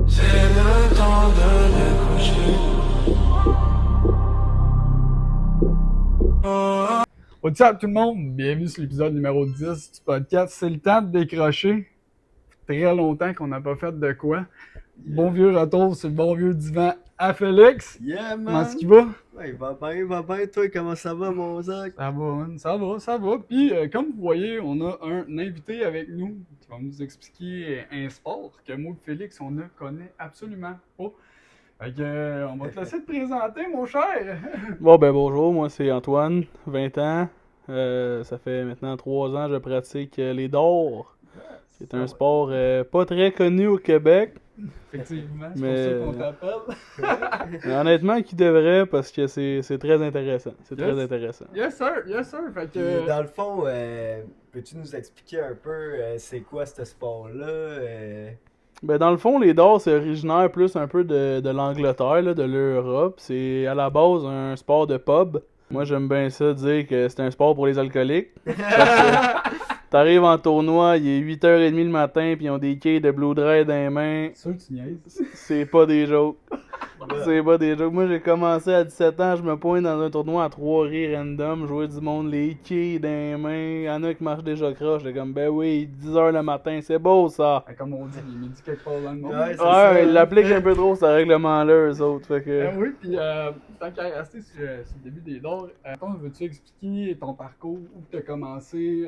C'est le temps de décrocher. What's up tout le monde? Bienvenue sur l'épisode numéro 10 du podcast. C'est le temps de décrocher. Très longtemps qu'on n'a pas fait de quoi. Bon vieux retour sur le bon vieux divan à Félix. Yeah, man! Comment est-ce qu'il va? Ouais, il va bien. Toi, comment ça va, mon Zach? Ça va, man. Ça va. Puis, comme vous voyez, on a un invité avec nous qui va nous expliquer un sport que moi et Félix, on ne connaît absolument pas. Fait que, on va te laisser te présenter, mon cher. Bon, ben bonjour, moi c'est Antoine, 20 ans. Ça fait maintenant 3 ans que je pratique les dards. C'est un sport pas très connu au Québec. Effectivement, c'est Mais- pour ça qu'on t'appelle. Mais honnêtement, qui devrait parce que c'est très intéressant. C'est Yes. très intéressant. Yes, sir. Fait Puis, que... dans le fond, peux-tu nous expliquer un peu c'est quoi ce sport-là? Ben dans le fond, les dards c'est originaire plus un peu de l'Angleterre, là, de l'Europe. C'est à la base un sport de pub. Moi j'aime bien ça dire que c'est un sport pour les alcooliques. T'arrives en tournoi, il est 8h30 le matin, puis ils ont des quilles de Blue Dry dans les mains. Sûr que tu niaises. C'est pas des jokes. C'est pas des jokes. Moi, j'ai commencé à 17 ans, je me pointe dans un tournoi à 3 rires random, jouer du monde, les quilles dans les mains. Y'en a qui marchent déjà croche. J'étais comme, ben oui, 10h le matin, c'est beau ça. Comme on dit, il est midi quelque part dans le monde. Ouais, c'est Ouais, ça. ils l'appliquent un peu trop, ce règlement-là, eux autres. Fait que. Oui, puis tant qu'à rester sur le début des dards, veux-tu expliquer ton parcours, où tu as commencé,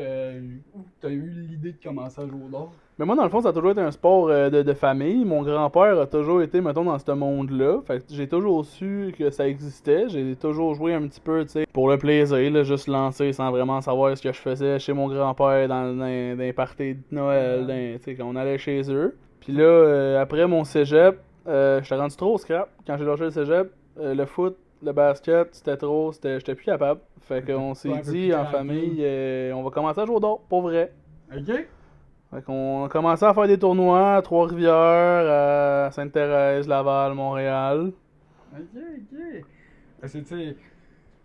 où tu as eu l'idée de commencer à jouer au dard? Mais moi, dans le fond, ça a toujours été un sport de famille. Mon grand-père a toujours été, mettons, dans ce monde-là. Fait que j'ai toujours su que ça existait. J'ai toujours joué un petit peu, tu sais, pour le plaisir, là, juste lancer sans vraiment savoir ce que je faisais chez mon grand-père dans les parties de Noël, tu sais, quand on allait chez eux. Puis là, après mon cégep, j'étais rendu trop au scrap. Quand j'ai lâché le cégep, le foot, le basket, c'était trop, j'étais plus capable. Fait qu'on s'est un peu dit plus en tranquille. famille, on va commencer à jouer au dard, pour vrai. Ok? Fait qu'on a commencé à faire des tournois à Trois-Rivières, à Sainte-Thérèse, Laval, Montréal. Ok. Parce que, tu sais,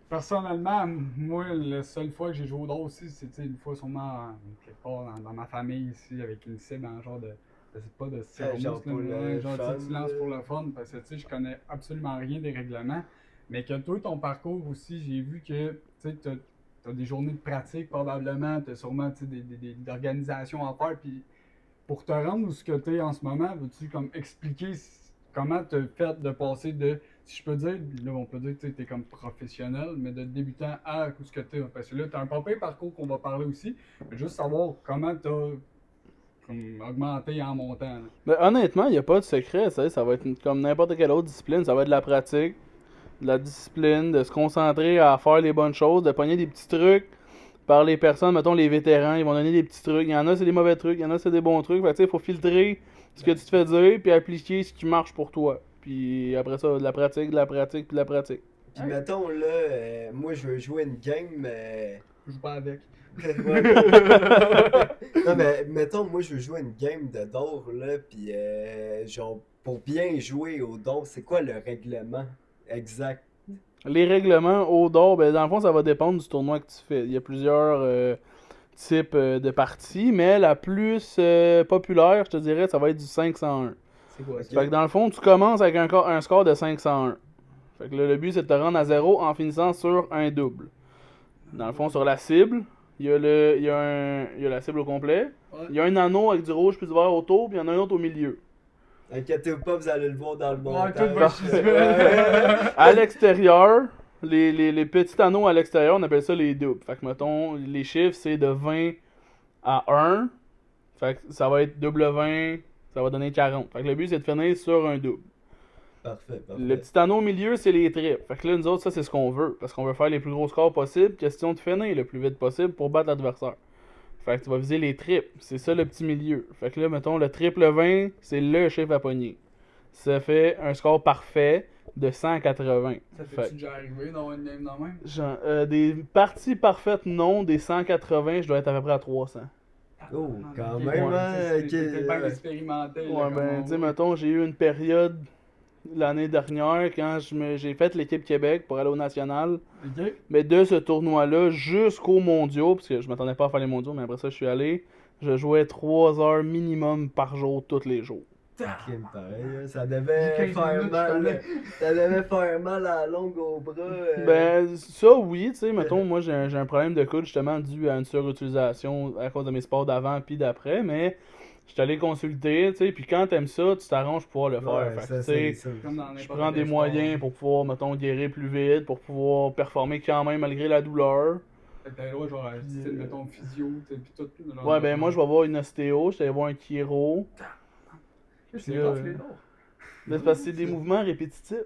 personnellement, moi, la seule fois que j'ai joué au dard aussi, c'était une fois sûrement quelque part dans ma famille ici, avec une cible en genre de. Je sais pas, de Genre céromousse, pour là, le genre fun, tu lances là. pour le fun, parce que tu sais, je connais absolument rien des règlements. Mais que toi, ton parcours aussi, j'ai vu que tu sais, t'as des journées de pratique probablement, t'as sûrement tu sais, d'organisations à faire, puis pour te rendre où ce que t'es en ce moment, veux-tu comme expliquer comment t'as fait de passer de, si je peux dire, là on peut dire que t'es comme professionnel, mais de débutant à où ce que t'es, parce que là t'as un pas pire parcours qu'on va parler aussi, mais juste savoir comment t'as comme augmenté en montant. Là. Mais honnêtement, il n'y a pas de secret, tu sais, ça va être comme n'importe quelle autre discipline, ça va être de la pratique, de la discipline, de se concentrer à faire les bonnes choses, de pogner des petits trucs par les personnes, mettons les vétérans, ils vont donner des petits trucs, il y en a c'est des mauvais trucs, il y en a c'est des bons trucs, fait que tu sais, il faut filtrer ce que tu te fais dire, puis appliquer ce qui marche pour toi. Puis après ça, de la pratique, puis de la pratique. Puis, mettons, là, moi, je veux jouer une game. Je joue pas avec. Ouais. Non, mais mettons, moi, je veux jouer une game de d'or, là, puis genre, pour bien jouer au d'or, c'est quoi le règlement exact? Les règlements au dehors, ben dans le fond, ça va dépendre du tournoi que tu fais. Il y a plusieurs types de parties, mais la plus populaire, je te dirais, ça va être du 501. C'est quoi Fait que dans le fond, tu commences avec un score de 501. Fait que là, le but, c'est de te rendre à 0 en finissant sur un double. Dans le fond, sur la cible, il y a la cible au complet. Ouais. Il y a un anneau avec du rouge puis du vert autour, puis il y en a un autre au milieu. Inquiétez-vous pas, vous allez le voir dans le Ouais, montage. tout va chier. À l'extérieur, les petits anneaux à l'extérieur, on appelle ça les doubles. Fait que, mettons, les chiffres, c'est de 20 à 1. Fait que ça va être double 20, ça va donner 40. Fait que le but, c'est de finir sur un double. Parfait. Le petit anneau au milieu, c'est les triples. Fait que là, nous autres, ça, c'est ce qu'on veut. Parce qu'on veut faire les plus gros scores possibles. Question de finir le plus vite possible pour battre l'adversaire. Fait que tu vas viser les triples. C'est ça le petit milieu. Fait que là, mettons, le triple 20, c'est le chiffre à pogner. Ça fait un score parfait de 180. Ça Fait fait-tu déjà arrivé dans une game dans même? des parties parfaites, non. Des 180, je dois être à peu près à 300. Oh, quand Ok, même, ouais, hein, T'es bien ok. expérimenté. là, Ouais, comme ben, on tu sais, dit. mettons, j'ai eu une période l'année dernière quand j'ai fait l'équipe Québec pour aller au national. Ok? Mais de ce tournoi-là jusqu'aux mondiaux, parce que je m'attendais pas à faire les mondiaux, mais après ça, je suis allé. Je jouais 3 heures minimum par jour, tous les jours. Crime pareil, hein, ça Dis devait 15 faire minutes, je mal. connais. Ça devait faire mal à la longue au bras. Ben, ça oui, tu sais, mettons, moi j'ai un problème de coude justement dû à une surutilisation à cause de mes sports d'avant puis d'après, mais je suis allé consulter, tu sais, puis quand t'aimes ça, tu t'arranges pour pouvoir le faire. Ouais, Fait que, ça, tu sais, c'est ça. Comme dans je n'importe prends des quel moyens sport. pour pouvoir, mettons, guérir plus vite, pour pouvoir performer quand même malgré la douleur. Fait que t'as le droit, genre, style, mettons, physio, tu sais, pis tout. Genre, Ouais, ben moi je vais voir une ostéo, je suis allé voir un chiro. C'est Puis, rough, les lourds. Mais c'est parce que c'est des mouvements répétitifs.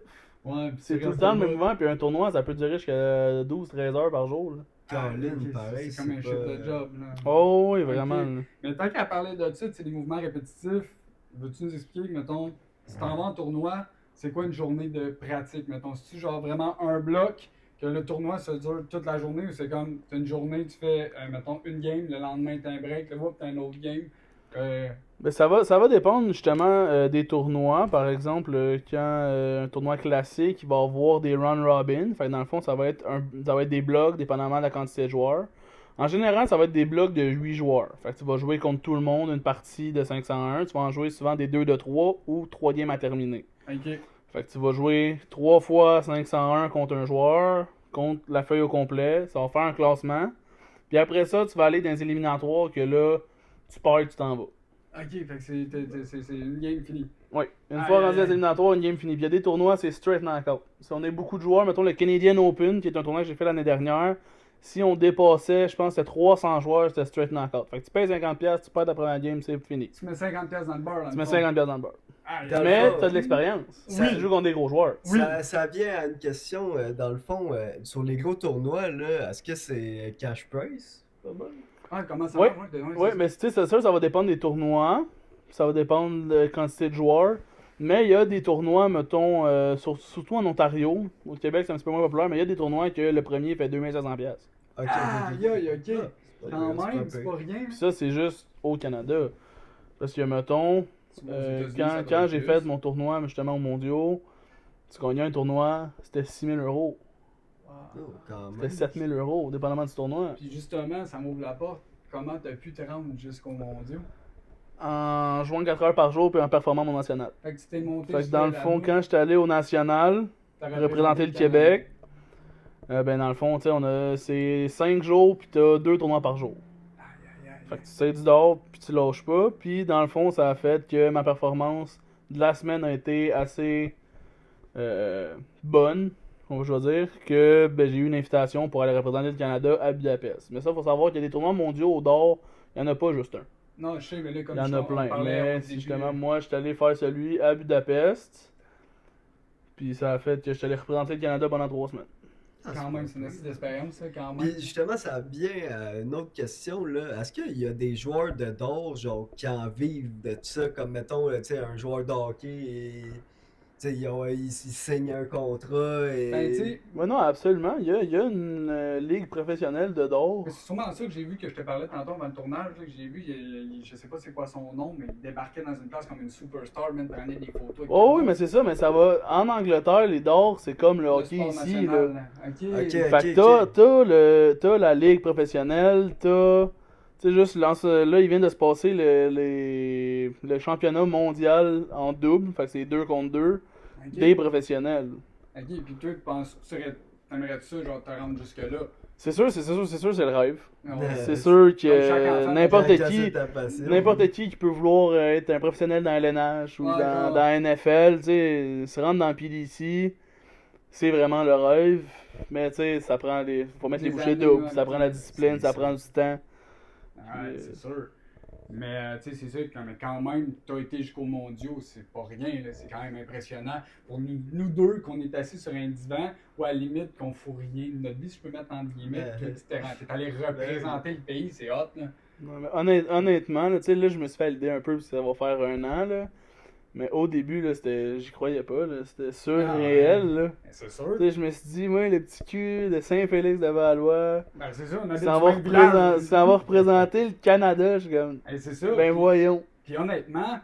Ouais, pis C'est tout le temps le même mouvement, puis un tournoi ça peut durer jusqu'à 12-13 heures par jour. Là. Caroline, pareil. C'est comme un shit de job, là. Oh oui, vraiment. Ok. là. Mais tant qu'à parler de ça, c'est des mouvements répétitifs, veux-tu nous expliquer, mettons, si t'en vas en tournoi, c'est quoi une journée de pratique, mettons? C'est-tu genre vraiment un bloc, que le tournoi se dure toute la journée, ou c'est comme, t'as une journée, tu fais, mettons, une game, le lendemain t'as un break, le whoop, t'as un autre game. Ben, ça va dépendre justement des tournois. Par exemple, quand un tournoi classique, il va avoir des round robin. Fait que dans le fond, ça va être des blocs dépendamment de la quantité de joueurs. En général, ça va être des blocs de 8 joueurs. Fait que tu vas jouer contre tout le monde une partie de 501. Tu vas en jouer souvent des 2 de 3 ou 3 games à terminer. Ok. Fait que tu vas jouer 3 fois 501 contre un joueur, contre la feuille au complet. Ça va faire un classement. Puis après ça, tu vas aller dans les éliminatoires que là, tu pars et tu t'en vas. Ok, fait que c'est une game finie. Oui, une Aïe, fois aïe, rendu à aïe. les éliminatoires, une game finie. Puis il y a des tournois, c'est straight knockout. Si on est beaucoup de joueurs, mettons le Canadian Open, qui est un tournoi que j'ai fait l'année dernière, si on dépassait, je pense, c'était 300 joueurs, c'était straight knockout. Fait que tu payes 50$, tu perds ta première game, c'est fini. Tu mets 50$ dans le beurre, là. Tu mets 50$ dans le beurre. Aïe, Dans le Mais fond, t'as de l'expérience. ça- Oui, tu joues contre des gros joueurs. Oui. Ça vient à une question, dans le fond, sur les gros tournois, là, est-ce que c'est cash prize? Pas mal. Ah, comment ça Ouais. marche? Ouais, Oui, mais tu sais, c'est sûr, ça va dépendre des tournois. Ça va dépendre de la quantité de joueurs. Mais il y a des tournois, mettons, surtout en Ontario. Au Québec, c'est un petit peu moins populaire, mais il y a des tournois que le premier fait 2500$. Ok, Ah, ok, aïe, aïe, ok. Ah, c'est pas Quand pire, même, c'est c'est pas pas pire. rien. Puis ça, c'est juste au Canada. Parce que, mettons, Aux États-Unis, ça doit quand être j'ai plus. fait mon tournoi, justement, aux mondiaux, tu gagnais un tournoi, c'était 6000€. Wow. Oh, quand C'était même. 7000€, dépendamment du tournoi. Puis justement, ça m'ouvre la porte. Comment t'as pu te rendre jusqu'au mondiaux? En jouant 4 heures par jour, puis en performant mon national. Fait que tu t'es monté. Fait que sur dans le la fond, route, quand j'étais allé au national, t'as représenter le Canada. Québec, ben dans le fond, tu sais, c'est 5 jours, puis t'as 2 tournois par jour. Aïe, aïe, aïe. Fait que tu sais du dehors, puis tu lâches pas. Puis dans le fond, ça a fait que ma performance de la semaine a été assez bonne, je vais dire, que ben, j'ai eu une invitation pour aller représenter le Canada à Budapest. Mais ça, faut savoir qu'il y a des tournois mondiaux au dehors, il n'y en a pas juste un. Non, je sais, mais là, comme Il y en je a t'en plein. parlais Mais au début, justement, moi, je suis allé faire celui à Budapest. Puis ça a fait que je suis allé représenter le Canada pendant 3 semaines. Ah, Quand c'est même, pas c'est une pire. astuce d'expérience, ça, quand même. Puis justement, ça vient à une autre question, là. Est-ce qu'il y a des joueurs de d'or, genre, qui en vivent de ça, comme, mettons, tu sais, un joueur de hockey, et, tu sais, il signe un contrat, et... Ben, tu sais, Ouais, non, absolument. Il y a une ligue professionnelle de d'or. mais c'est sûrement ça que j'ai vu, que je te parlais tantôt avant le tournage, là, que j'ai vu, je sais pas c'est quoi son nom, mais il débarquait dans une place comme une superstar, même prenait des photos. avec Oh tout oui, le mais c'est ça, mais ça va. En Angleterre, les d'or, c'est comme le monde. hockey sport ici. national, Là. Ok. Ok. Fait que t'as la ligue professionnelle, t'as. Tu sais, juste, là, il vient de se passer le championnat mondial en double, fait que c'est 2 contre 2, Ok. des professionnels. Ok, puis toi, t'aimerais ça, genre, te rendre jusque-là? C'est sûr, c'est le rêve. Non, Ouais. C'est sûr Comme chaque que enfant, n'importe Quand qui. c'est ta passion. N'importe qui peut vouloir être un professionnel dans LNH ou Ouais, dans genre. la NFL, tu sais, se rendre dans le PDC, c'est vraiment le rêve. Mais tu sais, ça prend faut mettre les Des bouchées années, doubles, ouais, ça prend la discipline, c'est ça ça. prend du temps. Ouais, c'est sûr. Mais tu sais, c'est sûr que mais quand même, t'as été jusqu'aux mondiaux, c'est pas rien, là, c'est quand même impressionnant. Pour nous deux, qu'on est assis sur un divan, ou à la limite qu'on fout rien de notre vie, si je peux mettre entre guillemets, que t'es allé représenter le pays, c'est hot, là. Ouais, mais honnêtement, là, tu sais, là, je me suis fait l'idée un peu, parce que ça va faire 1 an, là. Mais au début, là, j'y croyais pas, là. C'était surréel, là. Ben, c'est sûr. Tu sais, je me suis dit, moi, le petit cul de Saint-Félix-de-Valois, Ben, c'est ça, on habite ça sur un village. va représenter le Canada, je suis comme, Ben, c'est ça. ben Puis- voyons. Puis honnêtement,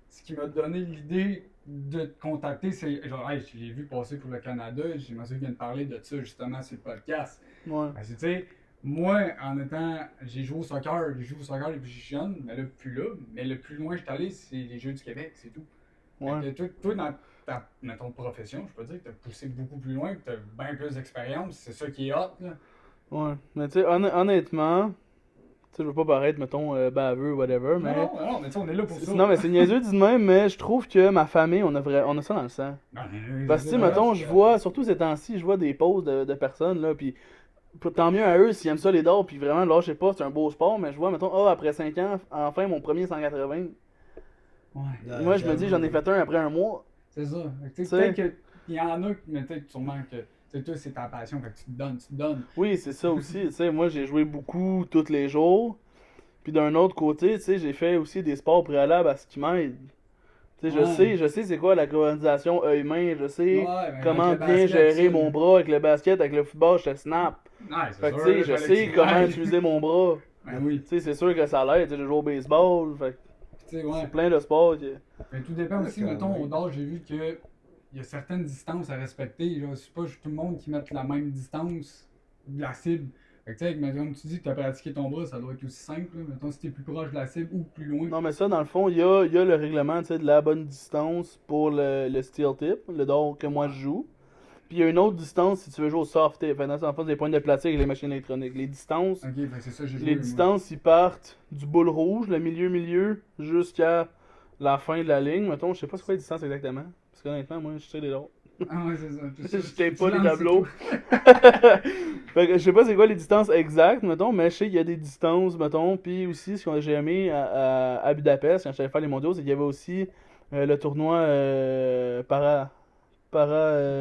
ce qui m'a donné l'idée de te contacter, c'est genre, hey, j'ai vu passer pour le Canada, j'ai m'assuré qu'il vient de parler de ça justement sur le podcast. Ouais. Ben, tu sais, Moi, j'ai joué au soccer depuis que je suis jeune, mais là, plus là. Mais le plus loin que je suis allé, c'est les Jeux du Québec, c'est tout. Ouais. Fait que toi, dans mettons, profession, je peux dire que t'as poussé beaucoup plus loin, que t'as bien plus d'expérience, c'est ça qui est hot, là. Ouais. Mais tu sais, honnêtement, tu sais, je veux pas paraître, mettons, baveux ou whatever, mais. Non, mais tu sais, on est là pour ça. Non, mais c'est niaiseux dit de même, mais je trouve que ma famille, on a ça dans le sang. Parce que, tu sais, mettons, je vois, surtout ces temps-ci, je vois des posts de personnes, là, pis tant mieux à eux s'ils aiment ça les dards, pis vraiment, là, je sais pas, c'est un beau sport, mais je vois, mettons, après 5 ans, enfin, mon premier 180. Ouais. Moi, je me dis, j'en ai fait un après un mois. C'est ça. Tu Tu sais, sais. peut-être qu'il y en a, mais peut-être sûrement que, tu sais, toi, c'est ta passion, fait que tu te donnes. Oui, c'est ça aussi, tu sais, moi, j'ai joué beaucoup tous les jours. Puis d'un autre côté, tu sais, j'ai fait aussi des sports préalables à ce qui m'aide. Tu sais, Ouais. je sais c'est quoi la coordination œil-main, je sais Ouais, ben, comment avec le bien basket, gérer ça, mon bras avec le basket, avec le football, je te snap. Ouais, c'est Fait que sûr, tu sais, là, je fallait sais que tu comment ailles. utiliser mon bras. Ben oui. Tu sais, c'est sûr que ça l'aide, tu sais, j'ai joué au baseball, fait que Tu sais, ouais. c'est plein de sports que... Mais tout dépend Ouais, aussi, quand mettons, même. au dehors, j'ai vu que il y a certaines distances à respecter. Genre, c'est pas tout le monde qui met la même distance de la cible. Fait que tu sais, comme tu dis que tu as pratiqué ton bras, ça doit être aussi simple. Là. Mettons, si t'es plus proche de la cible ou plus loin. Non, mais ça, dans le fond, il y a le règlement, tu sais, de la bonne distance pour le steel tip, le dard que moi je joue. Puis il y a une autre distance si tu veux jouer au soft tip. Fait dans le fond, des points de plastique avec les machines électroniques. Les distances, Ok, ben c'est ça, j'ai joué. les distances, ils partent du boule rouge, le milieu, jusqu'à la fin de la ligne. Mettons, je sais pas c'est quoi les distances exactement. Parce qu'honnêtement, moi, je sais les dards. Ah ouais, c'est ça. Je t'ai pas Tu les lances tableaux. tout. Fait que je sais pas c'est quoi les distances exactes, mettons, mais je sais qu'il y a des distances, mettons. Puis aussi, ce que j'ai aimé à Budapest, quand j'allais faire les mondiaux, c'est qu'il y avait aussi le tournoi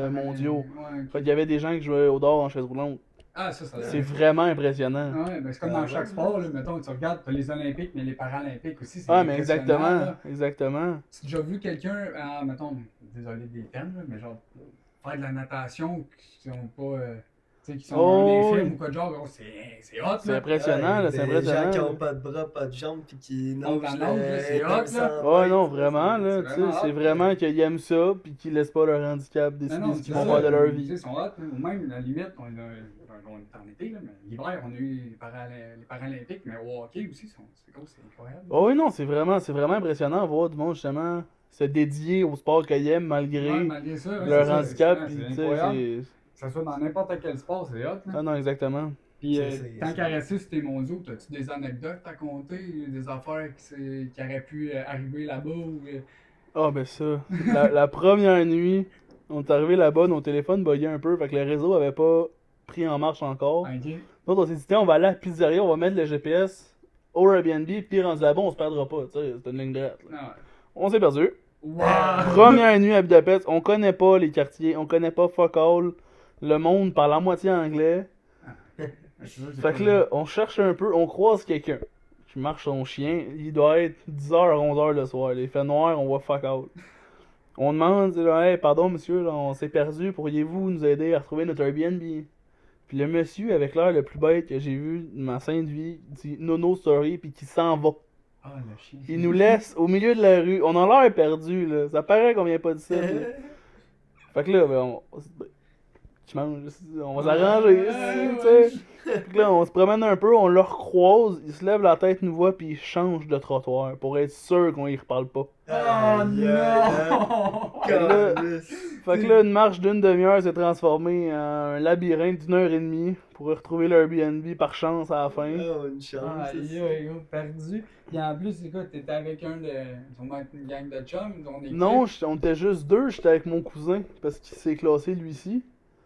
mondiaux. Ouais, ok. Fait qu'il y avait des gens qui jouaient au dard en chaise roulante. Ah, ça C'est vraiment impressionnant. Ouais, ben c'est comme dans chaque sport, là, mettons, tu regardes, t'as les Olympiques, mais les Paralympiques aussi, c'est Ah, mais impressionnant, exactement, là. exactement. Tu as déjà vu quelqu'un, mettons, désolé des termes, là, mais genre, faire de la natation qui sont pas, tu sais, qui sont Oh, dans des oui. films ou quoi de genre, gros, c'est hot, C'est là. impressionnant, là, c'est Des gens impressionnant. qui là. ont pas de bras, pas de jambes, puis qui On nagent la nage, là, c'est hot, là. 200 Ouais, non, mètres, vraiment, c'est- là, c'est tu sais, vraiment c'est hot, vraiment qu'ils aiment ça, puis qu'ils laissent pas leur handicap Non, décider non, ce c'est qu'ils ça, vont faire de leur tu sais, vie. ils sont hot, là. Ou même, à la limite, on est en été, là, mais l'hiver, on a eu les Paralympiques, mais au hockey aussi, c'est gros, c'est incroyable. Oh oui, non, c'est vraiment impressionnant de voir du monde, justement, se dédier au sport qu'ils aiment malgré Ouais, malgré ça, ouais, leur c'est ça, handicap, c'est puis tu sais, incroyable. c'est... Que ça soit dans n'importe quel sport, c'est hot, là. Ah non, exactement. Puis, C'est- tant c'est- qu'à rester sur tes mondiaux, as-tu des anecdotes à compter, des affaires qui auraient pu arriver là-bas ou. Ah ben ça, la première nuit, on est arrivé là-bas, nos téléphones buggaient un peu, fait que le réseau avait pas pris en marche encore. Ok. Donc on s'est dit, tiens, on va aller à la pizzeria, on va mettre le GPS au Airbnb, puis rendu là-bas, on se perdra pas, tu sais, c'est une ligne droite. Là. Non. On s'est perdu. Wow! Première nuit à Budapest, on connaît pas les quartiers, on connaît pas fuck all, le monde parle à moitié anglais. Fait que là, on cherche un peu, on croise quelqu'un qui marche son chien, il doit être 10h, 11h le soir, il fait noir, on voit fuck out. On demande, là, hey, pardon monsieur, là, on s'est perdu, pourriez-vous nous aider à retrouver notre Airbnb? Puis le monsieur, avec l'air le plus bête que j'ai vu de ma sainte vie, dit no sorry, puis qui s'en va. Ah, le chien. Il nous laisse au milieu de la rue, on a l'air perdu, là, ça paraît qu'on vient pas de ça. Là. Fait que là, ben, tu manges, on va s'arranger, tu sais. Puis là, on se promène un peu, on le recroise, il se lève la tête, nous voit, puis il change de trottoir pour être sûr qu'on y reparle pas. Oh Aïe, aïe, non! Calisse. Fait que là, une marche d'une demi-heure s'est transformée en un labyrinthe d'une heure et demie pour retrouver l'Airbnb par chance à la fin. Oh, une chance. Aïe, aïe, gros, perdu. Puis en plus, c'est quoi, t'étais avec sûrement une gang de chums, ton équipe? Non, on était juste deux, j'étais avec mon cousin, parce qu'il s'est classé lui-ci.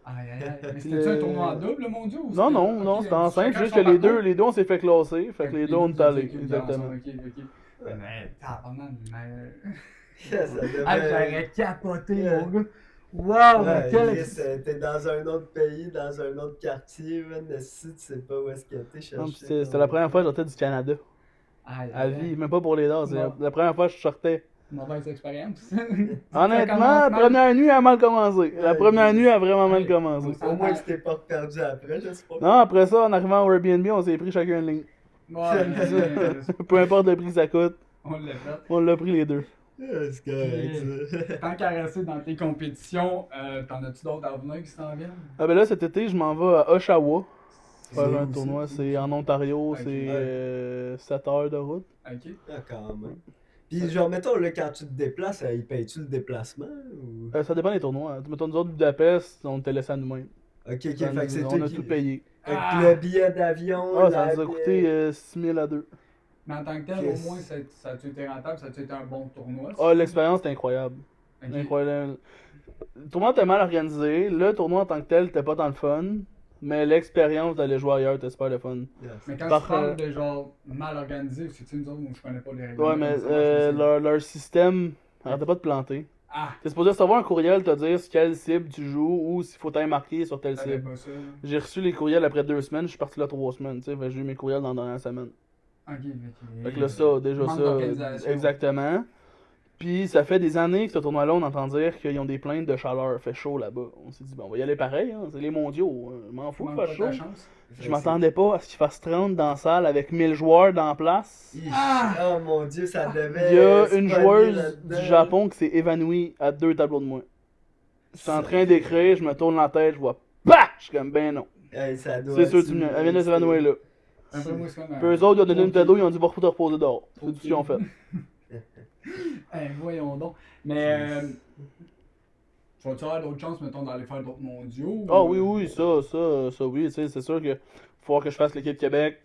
Aïe, aïe, aïe. Mais c'était-tu un tournoi en double, mon dieu? Ou Non, non, ok, non, c'était en simple, chacun juste son que les parcours? deux on s'est fait classer, fait que les deux on est allés, Ok, exactement. ok, ok. Mais, tabarnak, mais. Ça devait- Ah, j'aurais capoté, mon gars. Wow, mais Ouais, quel Chris, t'es dans un autre pays, dans un autre quartier, man, si tu sais pas où est-ce que t'es Non, puis cherché. C'était la première fois que je sortais du Canada, Aïe, à aïe, vie, aïe. même pas pour les dents, c'est Bon. la première fois que je sortais. Mauvaise expérience. Honnêtement, commence la mal. première nuit a mal commencé. La Ouais, première je- nuit a vraiment mal Ouais. commencé. Au moins, tu t'es pas perdu après, j'espère. Non, après ça, en arrivant au Airbnb, on s'est pris chacun une ligne. Ouais, mais, Peu importe le prix que ça coûte, on l'a fait. on l'a pris les deux. Ah, c'est correct, ça. Tant qu'à rester dans tes compétitions, t'en as-tu d'autres à venir qui s'en viennent? Ah ben là, cet été, je m'en vais à Oshawa. faire C'est un où, tournoi. ça? C'est en Ontario, Ok. c'est 7 heures de route. Ok. Ah, quand même. Puis genre, mettons, là, quand tu te déplaces, ils payent-tu le déplacement ou... Ça dépend des tournois. Mettons, nous autres, Budapest, on te laissé à nous-mêmes. Ok, fait Ça que c'est nous- toi on a qui... tout payé. Fait que Ah! le billet d'avion, Ah, ça la nous a coûté 6 000 à deux. Mais en tant que tel, Chris. au moins, ça a-tu été rentable? Ça a-tu été un bon tournoi? Ah, l'expérience était incroyable. Ok. Incroyable. Le tournoi était mal organisé. Le tournoi en tant que tel était pas tant le fun. Mais l'expérience d'aller jouer ailleurs était super le fun. Yes. Mais quand Par- tu parles de genre mal organisé, c'est-tu nous autres où je connais pas les règles? Ouais, mais leur système arrêtait pas de planter. Ah! T'es supposé recevoir un courriel te dire quelle cible tu joues ou s'il faut t'aller marquer sur telle T'avais cible. pas ça. J'ai reçu les courriels après 2 semaines, je suis parti là 3 semaines. Fait que j'ai eu mes courriels dans la dernière semaine. Ok, ok. Fait que là, ça, déjà Manque ça. d'organisation. Exactement. Puis ça fait des années que ce tournoi-là, on entend dire qu'ils ont des plaintes de chaleur. Fait chaud là-bas. On s'est dit, bon, on va y aller pareil, hein. C'est les mondiaux. Je m'en fous qu'il Manque fasse pas ta chaud. chance. Je m'attendais pas à ce qu'il fasse 30 dans la salle avec 1000 joueurs dans la place. Oh mon dieu, ça devait. Il y a se une pogner joueuse là-dedans. du Japon qui s'est évanouie à 2 tableaux de moins. Je suis en train d'écrire, je me tourne la tête, je vois PAH! Je suis comme, ben non. Hey, ça doit C'est sûr, être- elle vient de s'évanouir là. Après, moi, c'est comme. Puis eux autres, ils ont donné une cadeau, ils ont dit, va te reposer dehors. C'est tout ce qu'ils ont fait. Voyons donc. Mais. Tu vas-tu avoir d'autres chances, mettons, d'aller faire d'autres mondiaux? Ah ou- oui, oui, ça, oui, tu sais, c'est sûr que faut voir que je fasse l'équipe Québec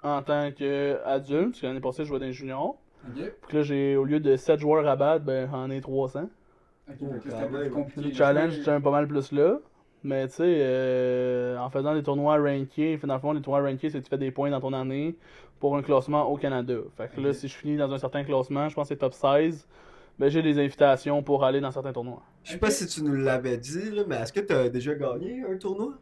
en tant qu'adulte, parce que l'année passée, je jouais dans les juniors. Ok. Puis là, j'ai, au lieu de 7 joueurs à battre, ben, j'en ai 300. Ok, fait que quand c'était un peu plus même. compliqué. Le challenge, j'étais pas mal plus là. Mais tu sais, en faisant des tournois rankés, dans le fond, les tournois rankés, c'est que tu fais des points dans ton année pour un classement au Canada. Fait que là, Ok. si je finis dans un certain classement, je pense que c'est top 16, ben j'ai des invitations pour aller dans certains tournois. Je sais pas si tu nous l'avais dit, là, mais est-ce que t'as déjà gagné un tournoi?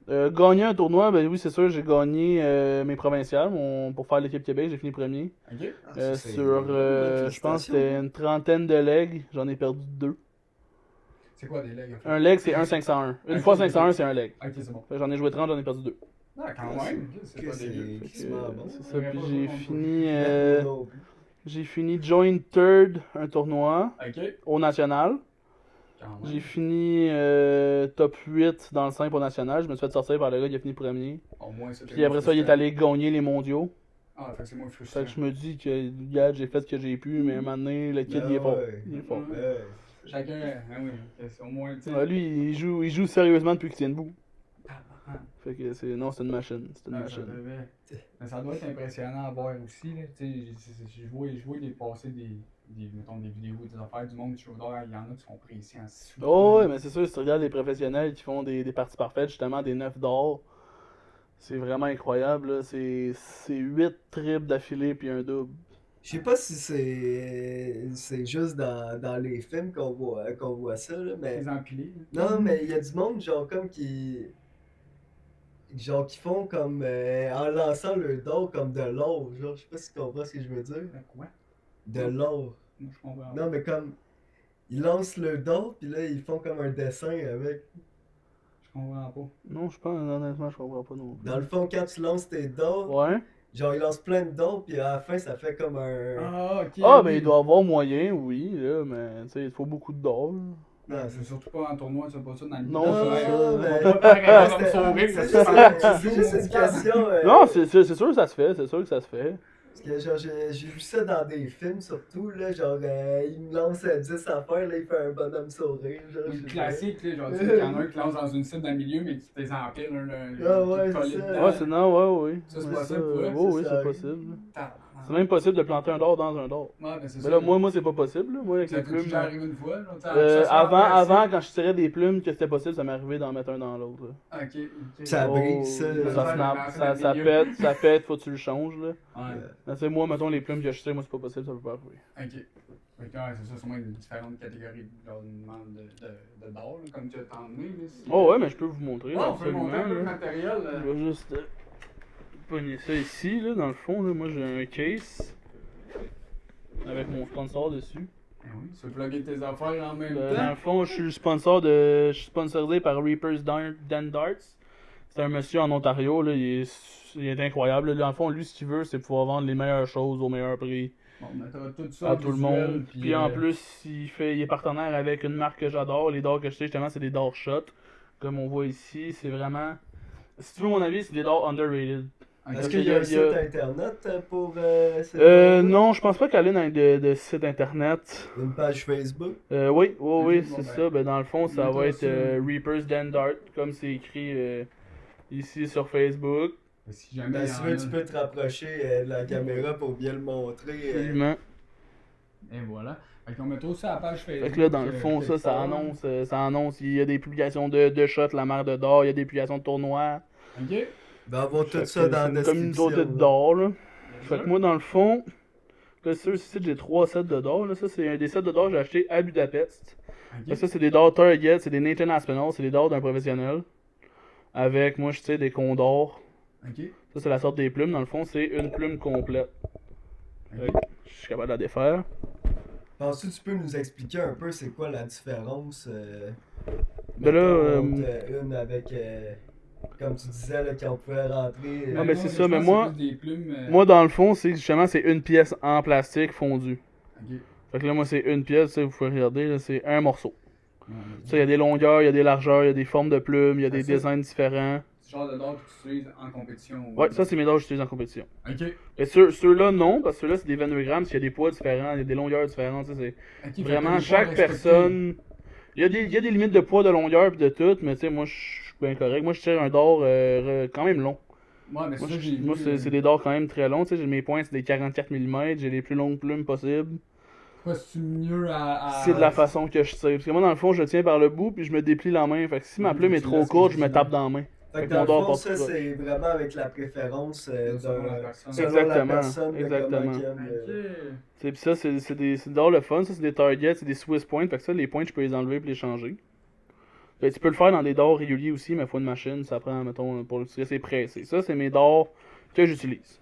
Gagner un tournoi, ben oui, c'est sûr, j'ai gagné mes provinciales pour faire l'équipe Québec, j'ai fini premier. Ok. Ah, ça, c'est- Sur, je pense que c'était une trentaine de legs, j'en ai perdu 2. C'est quoi des legs? Un leg, c'est un 501. Une Ok, fois ok. 501, c'est un leg. Ok, c'est bon. Fait que j'en ai joué 30, j'en ai perdu 2. Ah, quand Ah, même. ok, C'est que pas c'est- dégueu. que Fait que, c'est bon. C'est ça, j'aurais puis pas j'ai joué fini, Moi non plus. j'ai fini joint third un tournoi Ok. au national. Quand même. J'ai fini top 8 dans le simple au national. Je me suis fait sortir par le gars qui a fini premier. Au moins, ça. Puis après ça, il est allé gagner les mondiaux. Ah, fait que c'est moins frustrant. Fait que je me dis que, regarde, j'ai fait ce que j'ai pu, mais à un moment donné, le kid, Ah il est fort. ouais. Il est fort. Ouais. Chacun, ah oui, c'est au moins, tu sais. Ouais, lui, il joue sérieusement depuis qu'il tient debout. Ah, Fait que c'est une machine. C'est une ah, ça machine. devait- Mais ça doit être impressionnant à voir aussi, là. Tu sais, je vois des passer mettons, des vidéos, des affaires du monde du shoulder. Il y en a qui sont précis en sous. Oh, ouais, mais c'est sûr, si tu regardes les professionnels qui font des parties parfaites, justement des 9 d'or, c'est vraiment incroyable. Là. C'est 8 triples d'affilée puis un double. Je sais pas si c'est juste dans les films qu'on voit ça, là, mais... Les empilés. là. Non, mais il y a du monde, genre, comme qui font comme... en lançant leur dos comme de l'or, genre, je sais pas si tu comprends ce que je veux dire. Quoi? De l'or. Moi, je comprends. Non, mais comme... Ils lancent leur dos, puis là, ils font comme un dessin avec... Je comprends pas. Non, je pense, honnêtement, je comprends pas non plus. Dans le fond, quand tu lances tes dos, Ouais. genre, ils lancent plein de dos, puis à la fin, ça fait comme un... Ah, ok. Ah, oui. ben il doit avoir moyen, oui, là, mais tu sais, il faut beaucoup de d'or. là. Non, C'est surtout pas en tournoi, c'est pas ça dans le Non, ouais, c'est on mais- va pas faire un homme C'est sauvé, c'est ça se juste, c'est juste une question... Non, c'est sûr que ça se fait, c'est sûr que ça se fait. Parce que genre, j'ai vu ça dans des films surtout, là, genre, il me lance 10 affaires, là, il fait un bonhomme sourire, genre, je Une sais classique, là, genre, tu sais, il y en a un qui lance dans une cible dans le milieu, mais qui les empire Ah ouais, c'est ça. Ouais, c'est non, ouais, oui. Ça, c'est Ouais, possible, ouais, oui, ça c'est arrive. possible. C'est même possible de planter un d'or dans un d'or. Ouais, mais c'est Mais ça. là, moi, c'est pas possible, là. Moi, avec Ça les peut plumes. déjà arriver une fois, genre, tu sais, que ça soit en Avant, classique. quand je tirais des plumes, que c'était possible, ça m'est arrivé d'en mettre un dans l'autre. là. Ok, ok. Ça brise, Oh, ça, ça ça snap, fait ça, le ça milieu. pète, faut que tu le changes, là. Ouais, Mais tu sais, moi, mettons, les plumes que je tire, moi, c'est pas possible, ça peut pas arriver. ok. Fait que, ouais, c'est ça, sûrement une différente catégorie genre, de d'or, là, comme tu as emmené. Là, si- Oh, ouais, mais je peux vous montrer, Ouais, là, on peut monter un peu le là. matériel. Je vais juste pogner ça ici, là, dans le fond, là. Moi, j'ai un case avec mon sponsor dessus. Eh oui, tu peux plugger tes affaires en même Dans temps. le fond, je suis sponsorisé par Reaper's Dan Darts. C'est un monsieur en Ontario, là, il est incroyable. Là. Dans le fond, lui, ce qu'il veut, c'est pouvoir vendre les meilleures choses au meilleur prix Bon, on mettra tout ça à tout le visuel, monde. Puis en euh, plus, il est partenaire avec une marque que j'adore. Les dards que je sais, justement, c'est des darts shot. Comme on voit ici, c'est vraiment Si tu veux mon avis, c'est des dards underrated. Est-ce Ok. qu'il y a un site internet pour ces dards-là? Non, je pense pas qu'elle ait de site internet. Une page Facebook? Oui, Ok, oui, bon, c'est ben, ça. Ben, dans le fond, ça mettons va être ça. Reaper's Den Dart, comme c'est écrit ici sur Facebook. Si jamais. il y Si en tu veux, a- tu peux te rapprocher de la caméra pour bien le montrer. Absolument. Et voilà. Fait qu'on met tout ça à la page Facebook. Fait que là, dans le fond, quelque ça part. annonce, il y a des publications de shots, la mer de d'or, il y a des publications de tournois. Ok. Il va avoir Fait tout que ça dans la c'est une description. communauté de là. d'or, là. Fait que moi, dans le fond, là, sur le site, j'ai 3 sets de d'or. Là. Ça, c'est un des sets de d'or que j'ai acheté à Budapest. Ok. Fait que ça, c'est des d'or Target, c'est des Nathan Aspinall, c'est des d'or d'un professionnel. Avec, moi, je sais, des condors. Ok. Ça, c'est la sorte des plumes. Dans le fond, c'est une plume complète. Ok. Je suis capable de la défaire. Penses-tu que tu peux nous expliquer un peu c'est quoi la différence Ben là, mettons, entre une avec, comme tu disais, là, qu'on pouvait rentrer. Ah, mais non, c'est je ça, pense mais que moi- c'est plus des plumes, Moi, dans le fond, c'est justement, c'est une pièce en plastique fondue. Ok. Fait que là, moi, c'est une pièce, vous pouvez regarder, là, c'est un morceau. Ouais, Ça, il y a des longueurs, il y a des largeurs, il y a des formes de plumes, il y a des ça. designs différents. C'est le genre de dard que tu utilises en compétition. Ouais, ça, c'est mes dards que j'utilise en compétition. Ok. Et ceux-là, non, parce que ceux-là, c'est des 22 grammes, parce qu'il y a des poids différents, il y a des longueurs différentes. Ça, c'est Ok, fait que vraiment t'as chaque pas respecté. personne. Il y a des limites de poids, de longueur, pis de tout, mais tu sais, moi, je suis bien correct. Moi, je tire un dard quand même long. Ouais, mais Moi, ça, j'ai moi, vu. c'est des dards quand même très longs. Tu sais, mes points, c'est des 44 mm, j'ai les plus longues plumes possibles. Quoi, c'est mieux à. C'est de la façon que je tire. Parce que moi, dans le fond, je tiens par le bout, puis je me déplie la main. Fait que si ma Oui, plume est tu trop laisses courte, je que me tu tape veux. dans la main. Fait que Fait dans qu'on le dort fond, pas ça, tout c'est vraiment avec la préférence Selon la d'un. personne. Selon Exactement, la personne, de exactement. comment qu'il aime, Ok. Pis ça, c'est des dards le fun. Ça, c'est des targets, c'est des Swiss points. Fait que ça, les points, je peux les enlever et les changer. Fait que tu peux le faire dans des dards réguliers aussi, mais il faut une machine. Ça prend, mettons, pour le tirer, c'est pressé. Ça, c'est mes dards que j'utilise.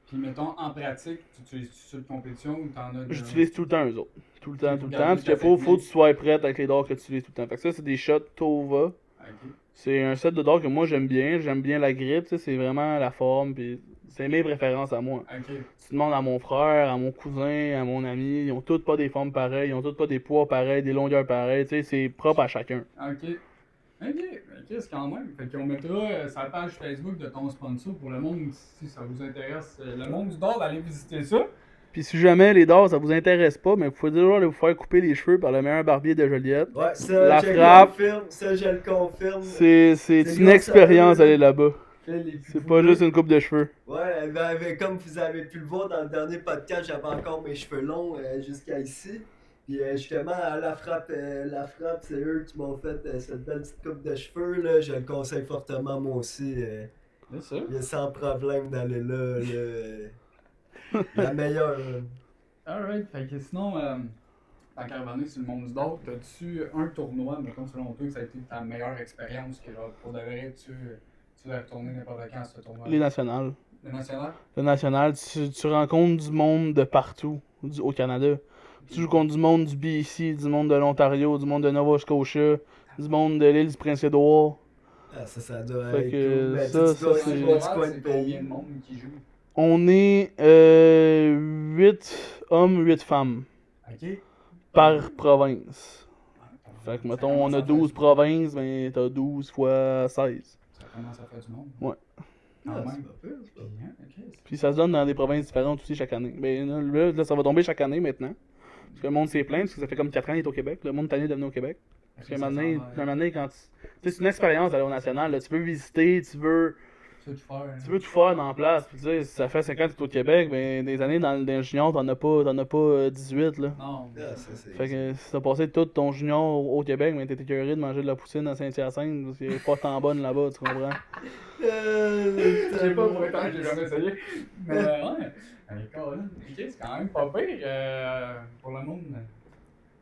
Puis mettons, en pratique, tu utilises sur de compétition ou t'en as de. J'utilise tout le temps eux autres. Tout le temps, Ok, tout le pour temps. garder Parce qu'il ta faut que technique. tu sois prête avec les dards que tu utilises tout le temps. Fait que ça, c'est des shots Tova. Ok. C'est un set de dards que moi j'aime bien. J'aime bien la grippe, tu sais, c'est vraiment la forme. Puis c'est mes préférences à moi. Ok. Tu demandes à mon frère, à mon cousin, à mon ami, ils ont toutes pas des formes pareilles, ils ont toutes pas des poids pareils, des longueurs pareilles, tu sais, c'est propre à chacun. Ok. Ok, c'est quand même. Fait qu'on mettra sur la page Facebook de ton sponsor pour le monde, si ça vous intéresse. Le monde du Dard, d'aller visiter ça. Puis si jamais les dards ça vous intéresse pas, mais vous pouvez toujours aller vous faire couper les cheveux par le meilleur barbier de Joliette. Ouais, ça, La je frappe. le confirme. Ça, je le confirme. C'est C'est une grâce expérience à eux. d'aller là-bas. Fais les C'est pas juste une coupe de cheveux. Ouais, comme vous avez pu le voir dans le dernier podcast, j'avais encore mes cheveux longs jusqu'à ici. Puis justement, à la frappe, c'est eux qui m'ont fait cette belle petite coupe de cheveux. Là. Je le conseille fortement, moi aussi. C'est ça. Il y a sans problème d'aller là. La meilleure. Alright, fait que sinon, tant qu'à revenir sur le monde du Dard, t'as-tu un tournoi, mettons, selon toi, que ça a été ta meilleure expérience, que genre, pour de vrai, tu vas retourner n'importe quand à ce tournoi? Les nationales. Le national? Le national, tu rencontres du monde de partout au Canada. Tu joues contre du monde du BC, du monde de l'Ontario, du monde de Nova Scotia, du monde de l'île du Prince-Édouard. Ah, ça doit Fait être que cool. Ben, ça, tu dois c'est- jouer En du général, coin de c'est combien pays. de monde qui joue? On est 8 hommes, 8 femmes Ok. par province. Fait que, Ça mettons, commence on a à faire 12 du- provinces, mais t'as 12 fois 16. Ça commence à faire du monde. Ouais. Quand Ah, même. c'est pas pire, c'est pas pire. Ok. Puis ça se donne dans des provinces différentes aussi chaque année. Mais là, ça va tomber chaque année maintenant. Parce que le monde s'est plaint, parce que ça fait comme 4 ans qu'il est au Québec. Le monde est tanné de venir au Québec. Parce qu'à un moment donné, quand tu sais, c'est une expérience d'aller au national. Là. Tu veux visiter, tu veux tout faire dans la place. Puis, tu sais, ça fait 5 ans que tu es au Québec, mais des années dans le junior, t'en as pas 18. Là. Non. Ah, ça, c'est. Fait que si t'as passé tout ton junior au Québec, mais t'étais écœuré de manger de la poutine à Saint-Hyacinthe, parce qu'il n'y a pas tant bonne là-bas, tu comprends? Je sais pas pour être honnête, j'ai jamais essayé. Mais ouais. D'accord, là. Ok, c'est quand même pas pire pour le monde.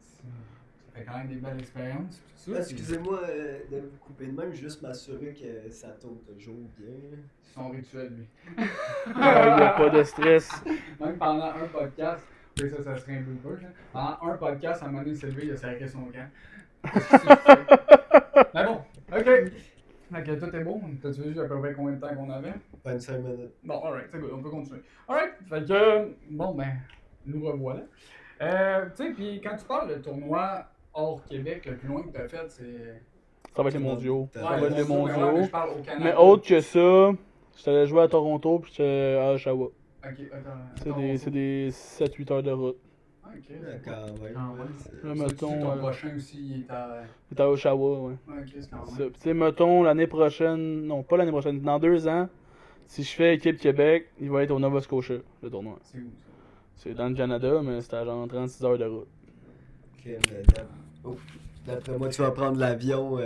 Ça fait quand même des belles expériences. Pis tout ça. Excusez-moi de vous couper de même, juste m'assurer que ça tourne toujours bien. C'est son rituel, lui. Il n'y a pas de stress. Même pendant un podcast, oui, ça serait un blooper. Là. Pendant un podcast, à un moment donné, il s'est levé, il a serré son camp. Qu'est-ce que c'est que ça? Mais bon, ok. Fait que tout est bon. T'as-tu vu à peu près combien de temps qu'on avait? 25 minutes. Bon, alright, c'est good, on peut continuer. Alright, fait que, bon, ben, nous revoilà. Tu sais, puis quand tu parles de tournoi hors Québec, le plus loin que t'as fait, c'est. Ça va être les mondiaux. Ouais, Ça va être les mais ouais, mondiaux. mais je parle au Canada. Mais autre que ça, j'étais allé jouer à Toronto puis j'étais à Oshawa. Ok, attends. C'est des 7-8 heures de route. Ok, Ouais, quand même. Quand même. c'est- Là, Ça, mettons, ton prochain aussi, il est à. J'étais à Oshawa, ouais. Ouais, ok, c'est quand Ça. même. Puis, tu sais, mettons, l'année prochaine, non, pas l'année prochaine, dans 2 ans, si je fais équipe Québec, il va être au Nova Scotia, le tournoi. C'est où ça? C'est dans le Canada, mais c'est à genre 36 heures de route. Ok, mais d'après moi, tu vas prendre l'avion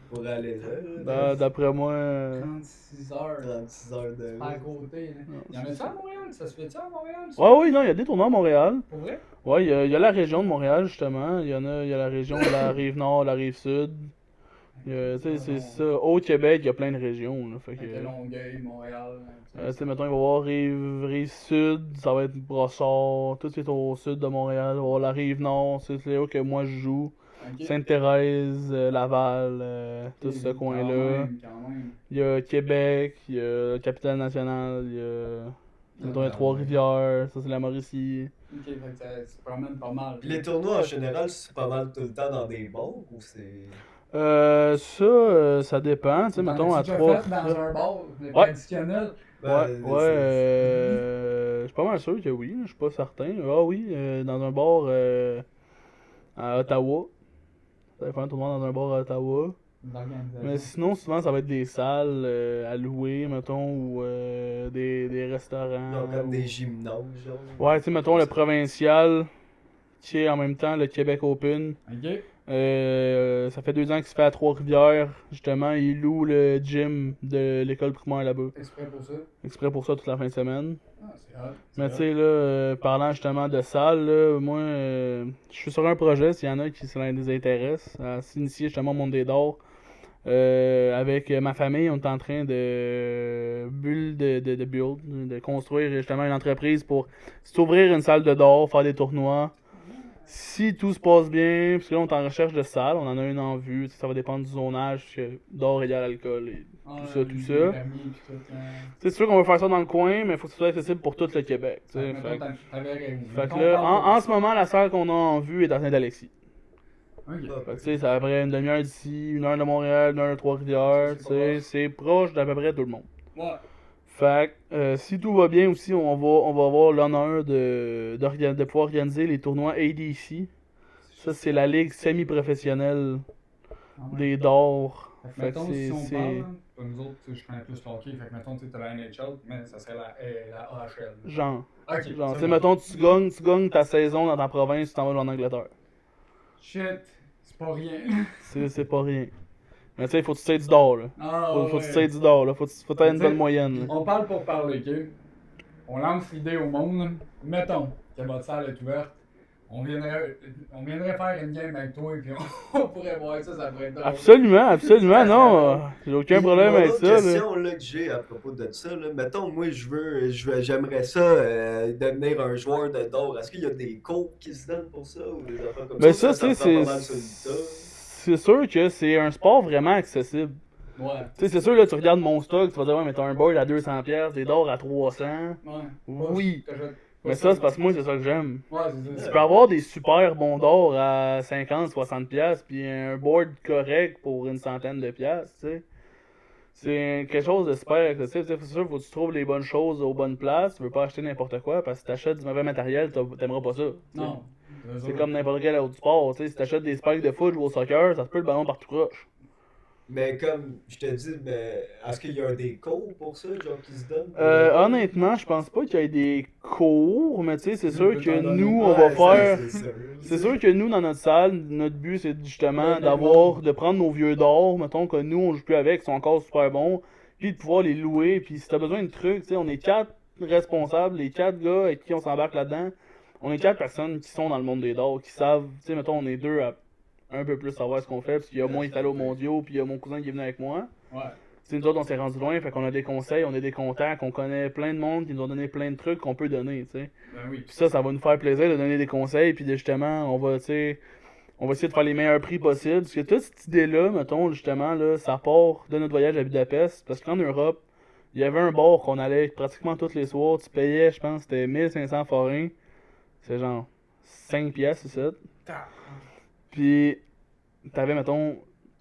pour aller là. D'après moi. 36 heures. 36 heures de À route. côté, là. Non, Il y en a ça à Montréal? Ça se fait ça à Montréal? Ça? Ouais, oui, non, il y a des tournois à Montréal. Pour vrai? Ouais, il y a la région de Montréal, justement. Il y a la région de la Rive-Nord, la Rive-Sud. Tu sais, c'est ça. Au Québec, il y a plein de régions, là. Fait que. Fait que Longueuil, Montréal. Tu sais, mettons, il va y avoir Rive-Sud, ça va être Brossard, tout est au sud de Montréal. Il va y avoir la Rive-Nord, c'est là que moi je joue. Ok. Sainte-Thérèse, Laval, tout ce Quand coin-là. même, quand même. Il y a Québec, il y a la Capitale-Nationale, il y a mettons, les Trois-Rivières, ça c'est la Mauricie. Ok, fait que ça se promène pas mal. Puis les tournois en général, c'est pas mal tout le temps dans des bars ou c'est. Ça dépend, tu sais, mettons à T'en as-tu déjà trois. fait dans un bar Ouais. traditionnel? Je suis pas mal sûr que oui, je suis pas certain. Ah oui, dans un bar à Ottawa. J'avais fait un tournoi dans un bar à Ottawa. Mais sinon, souvent, ça va être des salles à louer, mettons, ou des restaurants. Non, comme ou- des gymnases, genre. Ouais, tu sais, mettons le provincial, qui est en même temps le Québec Open. Ok. Ça fait 2 ans qu'il se fait à Trois-Rivières. Justement, il loue le gym de l'école primaire là-bas. Exprès pour ça. Exprès pour ça toute la fin de semaine. Ah, c'est hot. Mais c'est tu sais, là, parlant justement de salle, là, moi, je suis sur un projet, s'il y en a qui ça les intéresse, à s'initier justement au monde des dards. Avec ma famille, on est en train de construire justement une entreprise pour s'ouvrir une salle de d'or, faire des tournois. Si tout se passe bien, parce que là on est en recherche de salle, on en a une en vue, tu sais, ça va dépendre du zonage, parce que d'or égale alcool et Ah, tout ça, tout les ça. permis pis tout, hein. C'est sûr qu'on va faire ça dans le coin, mais il faut que ce soit accessible pour tout le Québec. Tu sais, Mettons, fait, t'avais raison. fait que Mettons, là, parle en ce moment, la salle qu'on a en vue est à Saint-Alexis. Ok. Fait que tu sais, c'est à peu près une demi-heure d'ici, 1 heure de Montréal, 1 heure de Trois-Rivières, tu sais, c'est proche d'à peu près tout le monde. Ouais. Fait que, si tout va bien aussi, on va avoir l'honneur de pouvoir organiser les tournois ADC. Ça, c'est la ligue semi-professionnelle Ah ouais. des dards. Fait que Fait que mettons, si on c'est. parle, là, pour nous autres, tu sais, je connais plus le hockey, fait que mettons, tu sais, t'as la NHL, mais ça serait la AHL. Genre, Ok. genre, c'est tu sais, bon. mettons, tu gagnes ta saison dans ta province, tu t'en vas en Angleterre. Shit, c'est pas rien. C'est pas rien. Mais tu sais, faut que tu sais du d'or, là. Ah, Faut que ouais. tu sais du d'or, là. Faut que tu aies une Tu sais, bonne moyenne, là. On parle pour parler, ok? On lance l'idée au monde, là. Mettons que votre salle est ouverte. On viendrait faire une game avec toi et puis on pourrait voir ça, ça pourrait être drôle. Absolument, non. J'ai aucun problème avec ça, là. question là, que j'ai à propos de ça, là. Mettons, moi, j'aimerais ça devenir un joueur de d'or. Est-ce qu'il y a des cours qui se donnent pour ça ou des affaires comme Ben ça? ça, tu sais, prend pas mal sur le tas. c'est sûr que c'est un sport vraiment accessible. Ouais. Tu sais, c'est sûr, là, tu regardes mon stock, tu vas dire, ouais, mais t'as un board à 200$, des d'or à 300. Ouais. Oui. T'achètes Mais ça, c'est parce que moi, c'est ça que j'aime. Ouais, c'est Tu ça. peux avoir des super bons d'or à 50-60$, puis un board correct pour une centaine de piastres, tu sais. C'est quelque chose de super accessible. Tu sais, c'est sûr, faut que tu trouves les bonnes choses aux bonnes places. Tu veux pas acheter n'importe quoi, parce que si t'achètes du mauvais matériel, t'aimeras pas ça. tu sais. Non. C'est comme n'importe quel autre sport, tu sais. Si t'achètes des spikes de foot ou au soccer, ça se peut le ballon partout croche. Mais comme je te dis, mais est-ce qu'il y a des cours pour ça, genre qui se donnent? Honnêtement, je pense pas qu'il y ait des cours, mais tu sais, c'est sûr peut que t'en donner. nous, on Ouais, va ça, faire. c'est ça. C'est sûr que nous, dans notre salle, notre but, c'est justement Ouais, de prendre nos vieux d'or, mettons que nous, on joue plus avec, ils sont encore super bons, puis de pouvoir les louer, puis si t'as besoin de trucs, tu sais, on est 4 responsables, les 4 gars avec qui on s'embarque là-dedans, on est 4 personnes qui sont dans le monde des d'or, qui savent, tu sais, mettons, on est 2 à un peu plus savoir ce qu'on fait, parce qu'il y a moi qui est allé aux mondiaux, puis il y a mon cousin qui est venu avec moi. Ouais. Tu sais, nous autres, on s'est rendu loin, fait qu'on a des conseils, on a des contacts, on connaît plein de monde qui nous ont donné plein de trucs qu'on peut donner, tu sais. Ben oui. Puis ça va nous faire plaisir de donner des conseils, puis de, justement, on va essayer de faire les meilleurs prix possibles. Parce que toute cette idée-là, mettons, justement, là, ça part de notre voyage à Budapest. Parce qu'en Europe, il y avait un bar qu'on allait pratiquement tous les soirs. Tu payais, je pense, c'était 1500 forains. C'est genre 5 piastres, c'est ça. Puis, t'avais, mettons,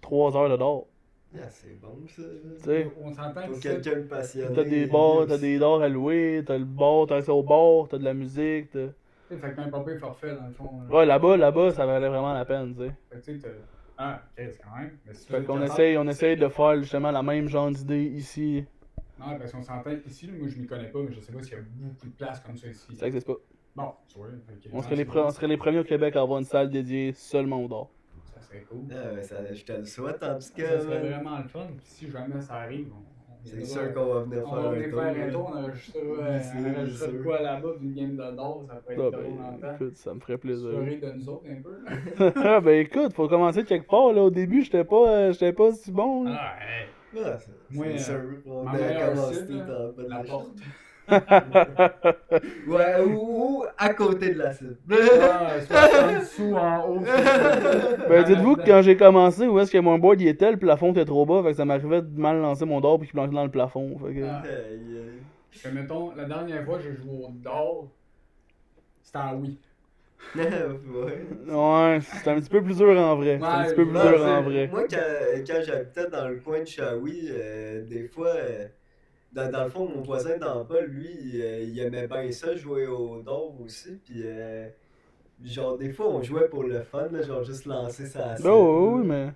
3 heures de d'or. Ah, c'est bon ça. Tu sais, On s'entend Pour que quelqu'un de passionné. t'as des bars, t'as des d'or à louer, t'as le bar, t'as accès au bar, t'as de la musique. fait que t'as un papier forfait dans le fond. Ouais, là-bas, ça valait vraiment la peine, tu sais. Fait que tu sais, t'as. Ah, qu'est-ce quand même. Mais si tu Fait veux qu'on te essaye de faire justement la même genre d'idée ici. Non, parce qu'on s'entend ici, là, moi je m'y connais pas, mais je sais pas s'il y a beaucoup de place comme ça ici. Ça existe pas. Bon, tu vois. Fait que, On serait les premiers au Québec à avoir une salle dédiée seulement au d'or. Ça serait cool. Ah, ouais, je te le souhaite en tout Ça cas. serait man. vraiment le fun. Puis si jamais ça arrive, C'est viendra- sûr qu'on va venir on va venir faire un faire tour, on enregistrera Oui, c'est de sûr. quoi là-bas, d'une game de d'or, ça peut être Ah, drôle ben, en temps. écoute, ça me ferait Tu plaisir. ferais de nous autres un peu. Ah, ben écoute, faut commencer de quelque part, là. Au début, j'étais pas si bon, là. Ah, hey, Ah, Moi, c'est sûr. On ma a meilleure commencé cible, tout en bas de la porte. Ouais, ou à côté de la cible. Ah, soit en dessous, en haut. Ben, dites-vous que quand j'ai commencé, où est-ce que mon board il était, le plafond était trop bas, fait que ça m'arrivait de mal lancer mon d'or puis qu'il planquait dans le plafond. Fait que... Ah. Que, mettons, la dernière fois que j'ai joué au d'or, c'était en Wii. Ouais. Ouais, c'est un petit peu plus dur en vrai. C'est un Ouais, petit peu plus Non, dur c'est- en vrai. Moi, quand j'habitais dans le coin de Shawi, des fois, dans le fond, mon voisin d'en bas, lui, il aimait bien ça, jouer au d'or aussi. Puis, genre, des fois, on jouait pour le fun, là, genre juste lancer sa cible. Ben oui, mais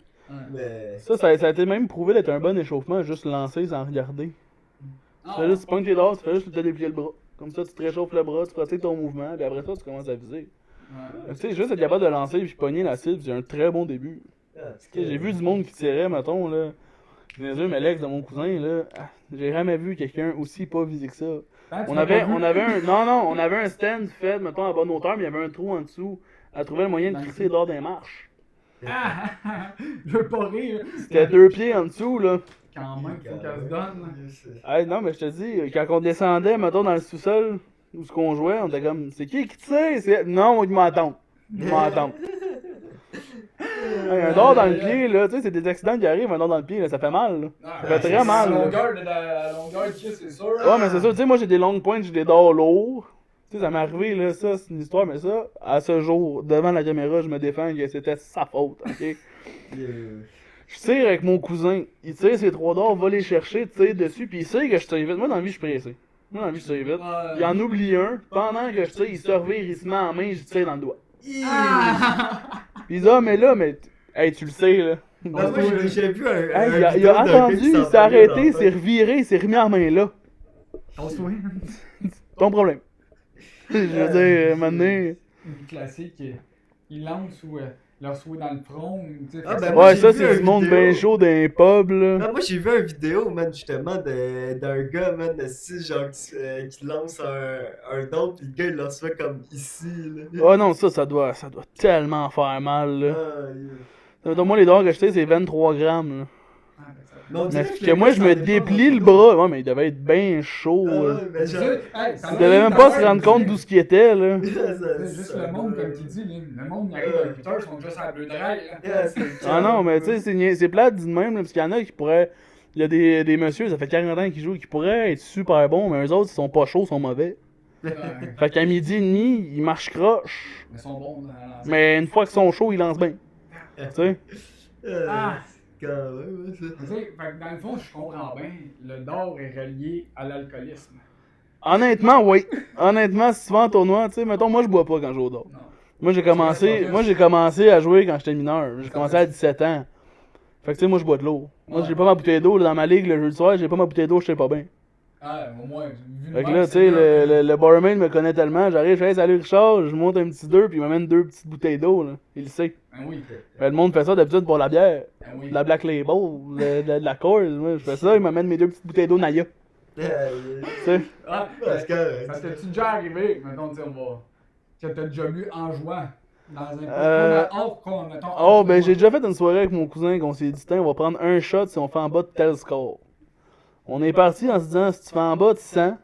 Mais. ça a été même prouvé d'être un bon échauffement, juste lancer sans regarder. Tu Ah, fais juste, tu pognes tes dards, tu fais juste te déplier le bras. Comme ça, tu te réchauffes le bras, tu pratiques ton mouvement, puis après ça, tu commences à viser. ouais. Tu sais, juste être capable de lancer puis pogner la cible, c'est un très bon début. Ah, Tu sais, j'ai vu du monde qui tirait, mettons, là. Je les yeux, mais l'ex de mon cousin, là. J'ai jamais vu quelqu'un aussi pas visé que ça. Ah, tu On l'as avait, pas vu? on avait un. Non, on avait un stand fait, mettons, à bonne hauteur, mais il y avait un trou en dessous. Elle trouvait le moyen de crisser dehors des marches. Ah, je veux pas rire. C'était 2 pieds en dessous, là. Quand même, faut qu'elle se donne. Hey, non, mais je te dis, quand on descendait, mettons, dans le sous-sol, où ce qu'on jouait, on était comme, c'est qui tire? Non, ils m'entendent. Ils m'entendent. Hey, un dard dans le pied, là, tu sais, c'est des accidents qui arrivent, un dard dans le pied, là, ça fait mal, là. Ah, Ça fait très mal, La là. longueur de la longueur de kiss, c'est sûr. Ouais, mais c'est ça, tu sais, moi j'ai des longues pointes, j'ai des dards lourds. Tu sais, ça m'est arrivé, là, ça, c'est une histoire, mais ça, à ce jour, devant la caméra, je me défends que c'était sa faute, ok? Je tire avec mon cousin, il tire ses 3 dards, va les chercher, tire dessus, pis il sait que je tire vite. Moi, dans la vie, je suis pressé. Moi, dans la vie, je tire vite. Il en oublie un, pendant que je tire, il se revire, il se met en main, je tire dans le doigt. Pis il dit, ah, mais là, hey, tu le sais, là. Ben, moi, j'ai vu un. Hey, un il a vidéo d'un gars attendu, qui il s'en s'est va arrêté, dans il s'est reviré, il s'est remis en main là. On se souvient. Ton problème. Je veux dire, maintenant. Classique, il lance ou il leur souhait dans le front. Tu sais, Ah, fait ben, que moi, Ouais, j'ai ça, vu c'est un du monde vidéo. bien chaud d'un pub, là. Ah, moi, j'ai vu une vidéo, man, justement, d'un gars, man, genre, qui lance un don, pis le gars, il le reçoit comme ici, là. Oh non, ça doit tellement faire mal, là. Ah, yeah. Donc, moi, les dards que je sais, c'est 23 grammes, là. Ah, ben, ça- Mais on Mais dirait que le moi, gars je s'en me est pas déplie rendu le bras. Ouais, mais il devait être bien chaud, compte. Ah, là. ouais, mais C'est genre. ça, hey, ça Il va devait être même pas se pareil, rendre compte tu d'où sais. ce qu'il était, là. C'est juste le monde, comme tu dis, le monde, il arrive à 8 heures, ils sont juste à la bleu drague. Ah non, mais tu sais, c'est plate dit de même, là, parce qu'il y en a qui pourraient. Il y a des messieurs, ça fait 40 ans qu'ils jouent, qui pourraient être super bons, mais eux autres, ils sont pas chauds, ils sont mauvais. Fait qu'à midi et demi, ils marchent croche. Mais ils sont bons dans la lancée. Mais une fois qu'ils sont chauds, ils lancent bien. Tu sais? Ah. Quand même, ouais, ça. Tu sais, fait que dans le fond, je comprends bien, le d'or est relié à l'alcoolisme. Honnêtement, oui. Honnêtement, si tu vas en tournoi, tu sais, mettons, moi je bois pas quand je joue au dard. Non. Moi j'ai commencé à jouer quand j'étais mineur. J'ai commencé à 17 ans. Fait que tu sais, moi je bois de l'eau. Moi Ouais. j'ai pas ma bouteille d'eau là, dans ma ligue le jeudi soir, j'ai pas ma bouteille d'eau, je sais pas bien. Ah, au moins, vu le Fait que même, là, tu sais, c'est bien. le barman me connaît tellement, j'arrive, je fais hey, salut Richard, je monte un petit 2 puis il m'amène 2 petites bouteilles d'eau là. Il le sait. Ah oui. Fait, le monde fait ça d'habitude pour la bière. Ah oui. De la Black Label, de la Coors. Moi je fais ça, il m'amène mes 2 petites bouteilles d'eau Naya. Tu sais. Ah, Parce que. parce que tu déjà arrivé, mettons, tu sais, on va. Que t'as déjà bu en jouant dans un hors con, mettons. Oh, ben j'ai déjà fait une soirée avec mon cousin qu'on s'est dit, tiens, on va prendre un shot si on fait en bas de tel score. On est parti en se disant, si tu fais en bas de 100,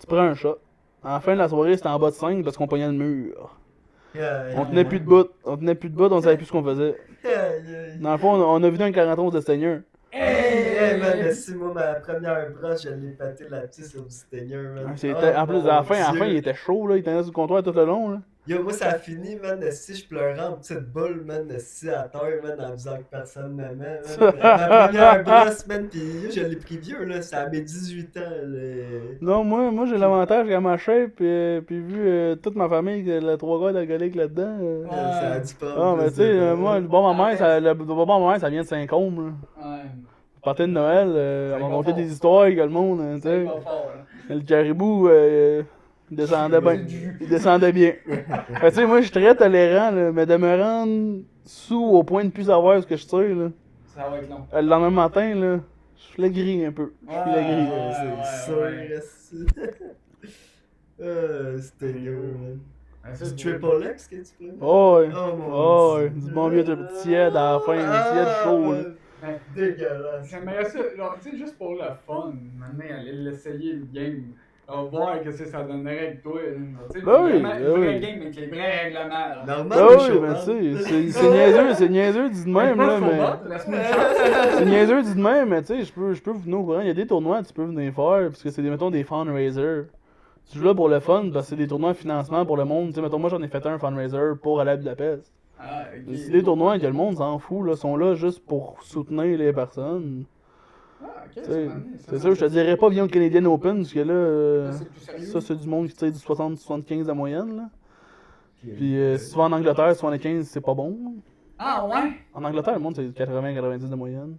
tu prends un shot. À la fin de la soirée, c'était en bas de 5 parce qu'on pognait le mur. On tenait plus de bout, on savait plus ce qu'on faisait. Dans le fond, on a vu un 41 de Seigneur. Hey, man, si moi, ma première broche, je l'ai pété là-dessus sur du Seigneur, man. En plus, à la fin, il était chaud, là, il tenait sur le comptoir tout le long. Là. Yo, moi, ça a fini, man, si je pleurais en petite boule, man, si à terre, man, en disant que personne m'aimait, man. Ma première brosse, man, pis yo, je l'ai pris vieux, là, c'est à mes 18 ans, là. Non, moi j'ai l'avantage qu'à ma shape, puis vu toute ma famille, que le 3 gars d'alcoolique là-dedans. Ça a du pas. Ah, mais tu sais, moi, le bon ma mère, le bon ma mère, ça vient de Saint-Côme, là. Ouais. Partait de Noël, elle m'a conté des histoires avec le monde, tu C'est sais. pas fort, là. Le caribou, il descendait bien. Il descendait bien. Fait, tu sais, moi, je suis très tolérant, là, mais de me rendre sous au point de plus savoir ce que je tire, là. Ça va être long. Le lendemain matin, là, je suis gris un peu. Je suis gris. C'est ouais. sûr, c'était gros, man. Du triple X que tu prends? Oh, ouais. Oh, mon Oh, ouais. Dieu. Du bon vieux de tiède à la fin, tiède chaud, là. Ben, Dégueulasse. J'aimerais ça, genre, tu sais, juste pour le fun, maintenant, aller l'essayer le game. Voir qu'est-ce que ça donnerait avec toi. Tu sais, Ben oui, vraiment, ben une vraie oui. game avec les vrais règlements. là. Normal, Ah le oui, show, mais man. tu sais, c'est niaiseux dit de même, là, mais... Laisse-moi une chance. C'est niaiseux dit de même, mais tu sais, je peux vous venir au courant. Il y a des tournois que tu peux venir faire, parce que c'est, mettons, des fundraisers. Tu joues là pour le fun, parce que c'est des tournois de financement pour le monde. Tu sais, mettons, moi, j'en ai fait un fundraiser pour aller à Budapest. Ah, ok. C'est des tournois que le monde s'en fout, là, sont là juste pour soutenir les personnes. Ah, ok, Tu sais, c'est magnifique, ça. c'est sûr, je te dirais pas viens au Canadian Open, parce que là, Ça, c'est plus sérieux. ça, c'est du monde qui tire du 60-75 de moyenne, là. Puis si tu vas en Angleterre, 75, c'est pas bon. Ah, ouais? En Angleterre, le monde, c'est 80-90 de moyenne.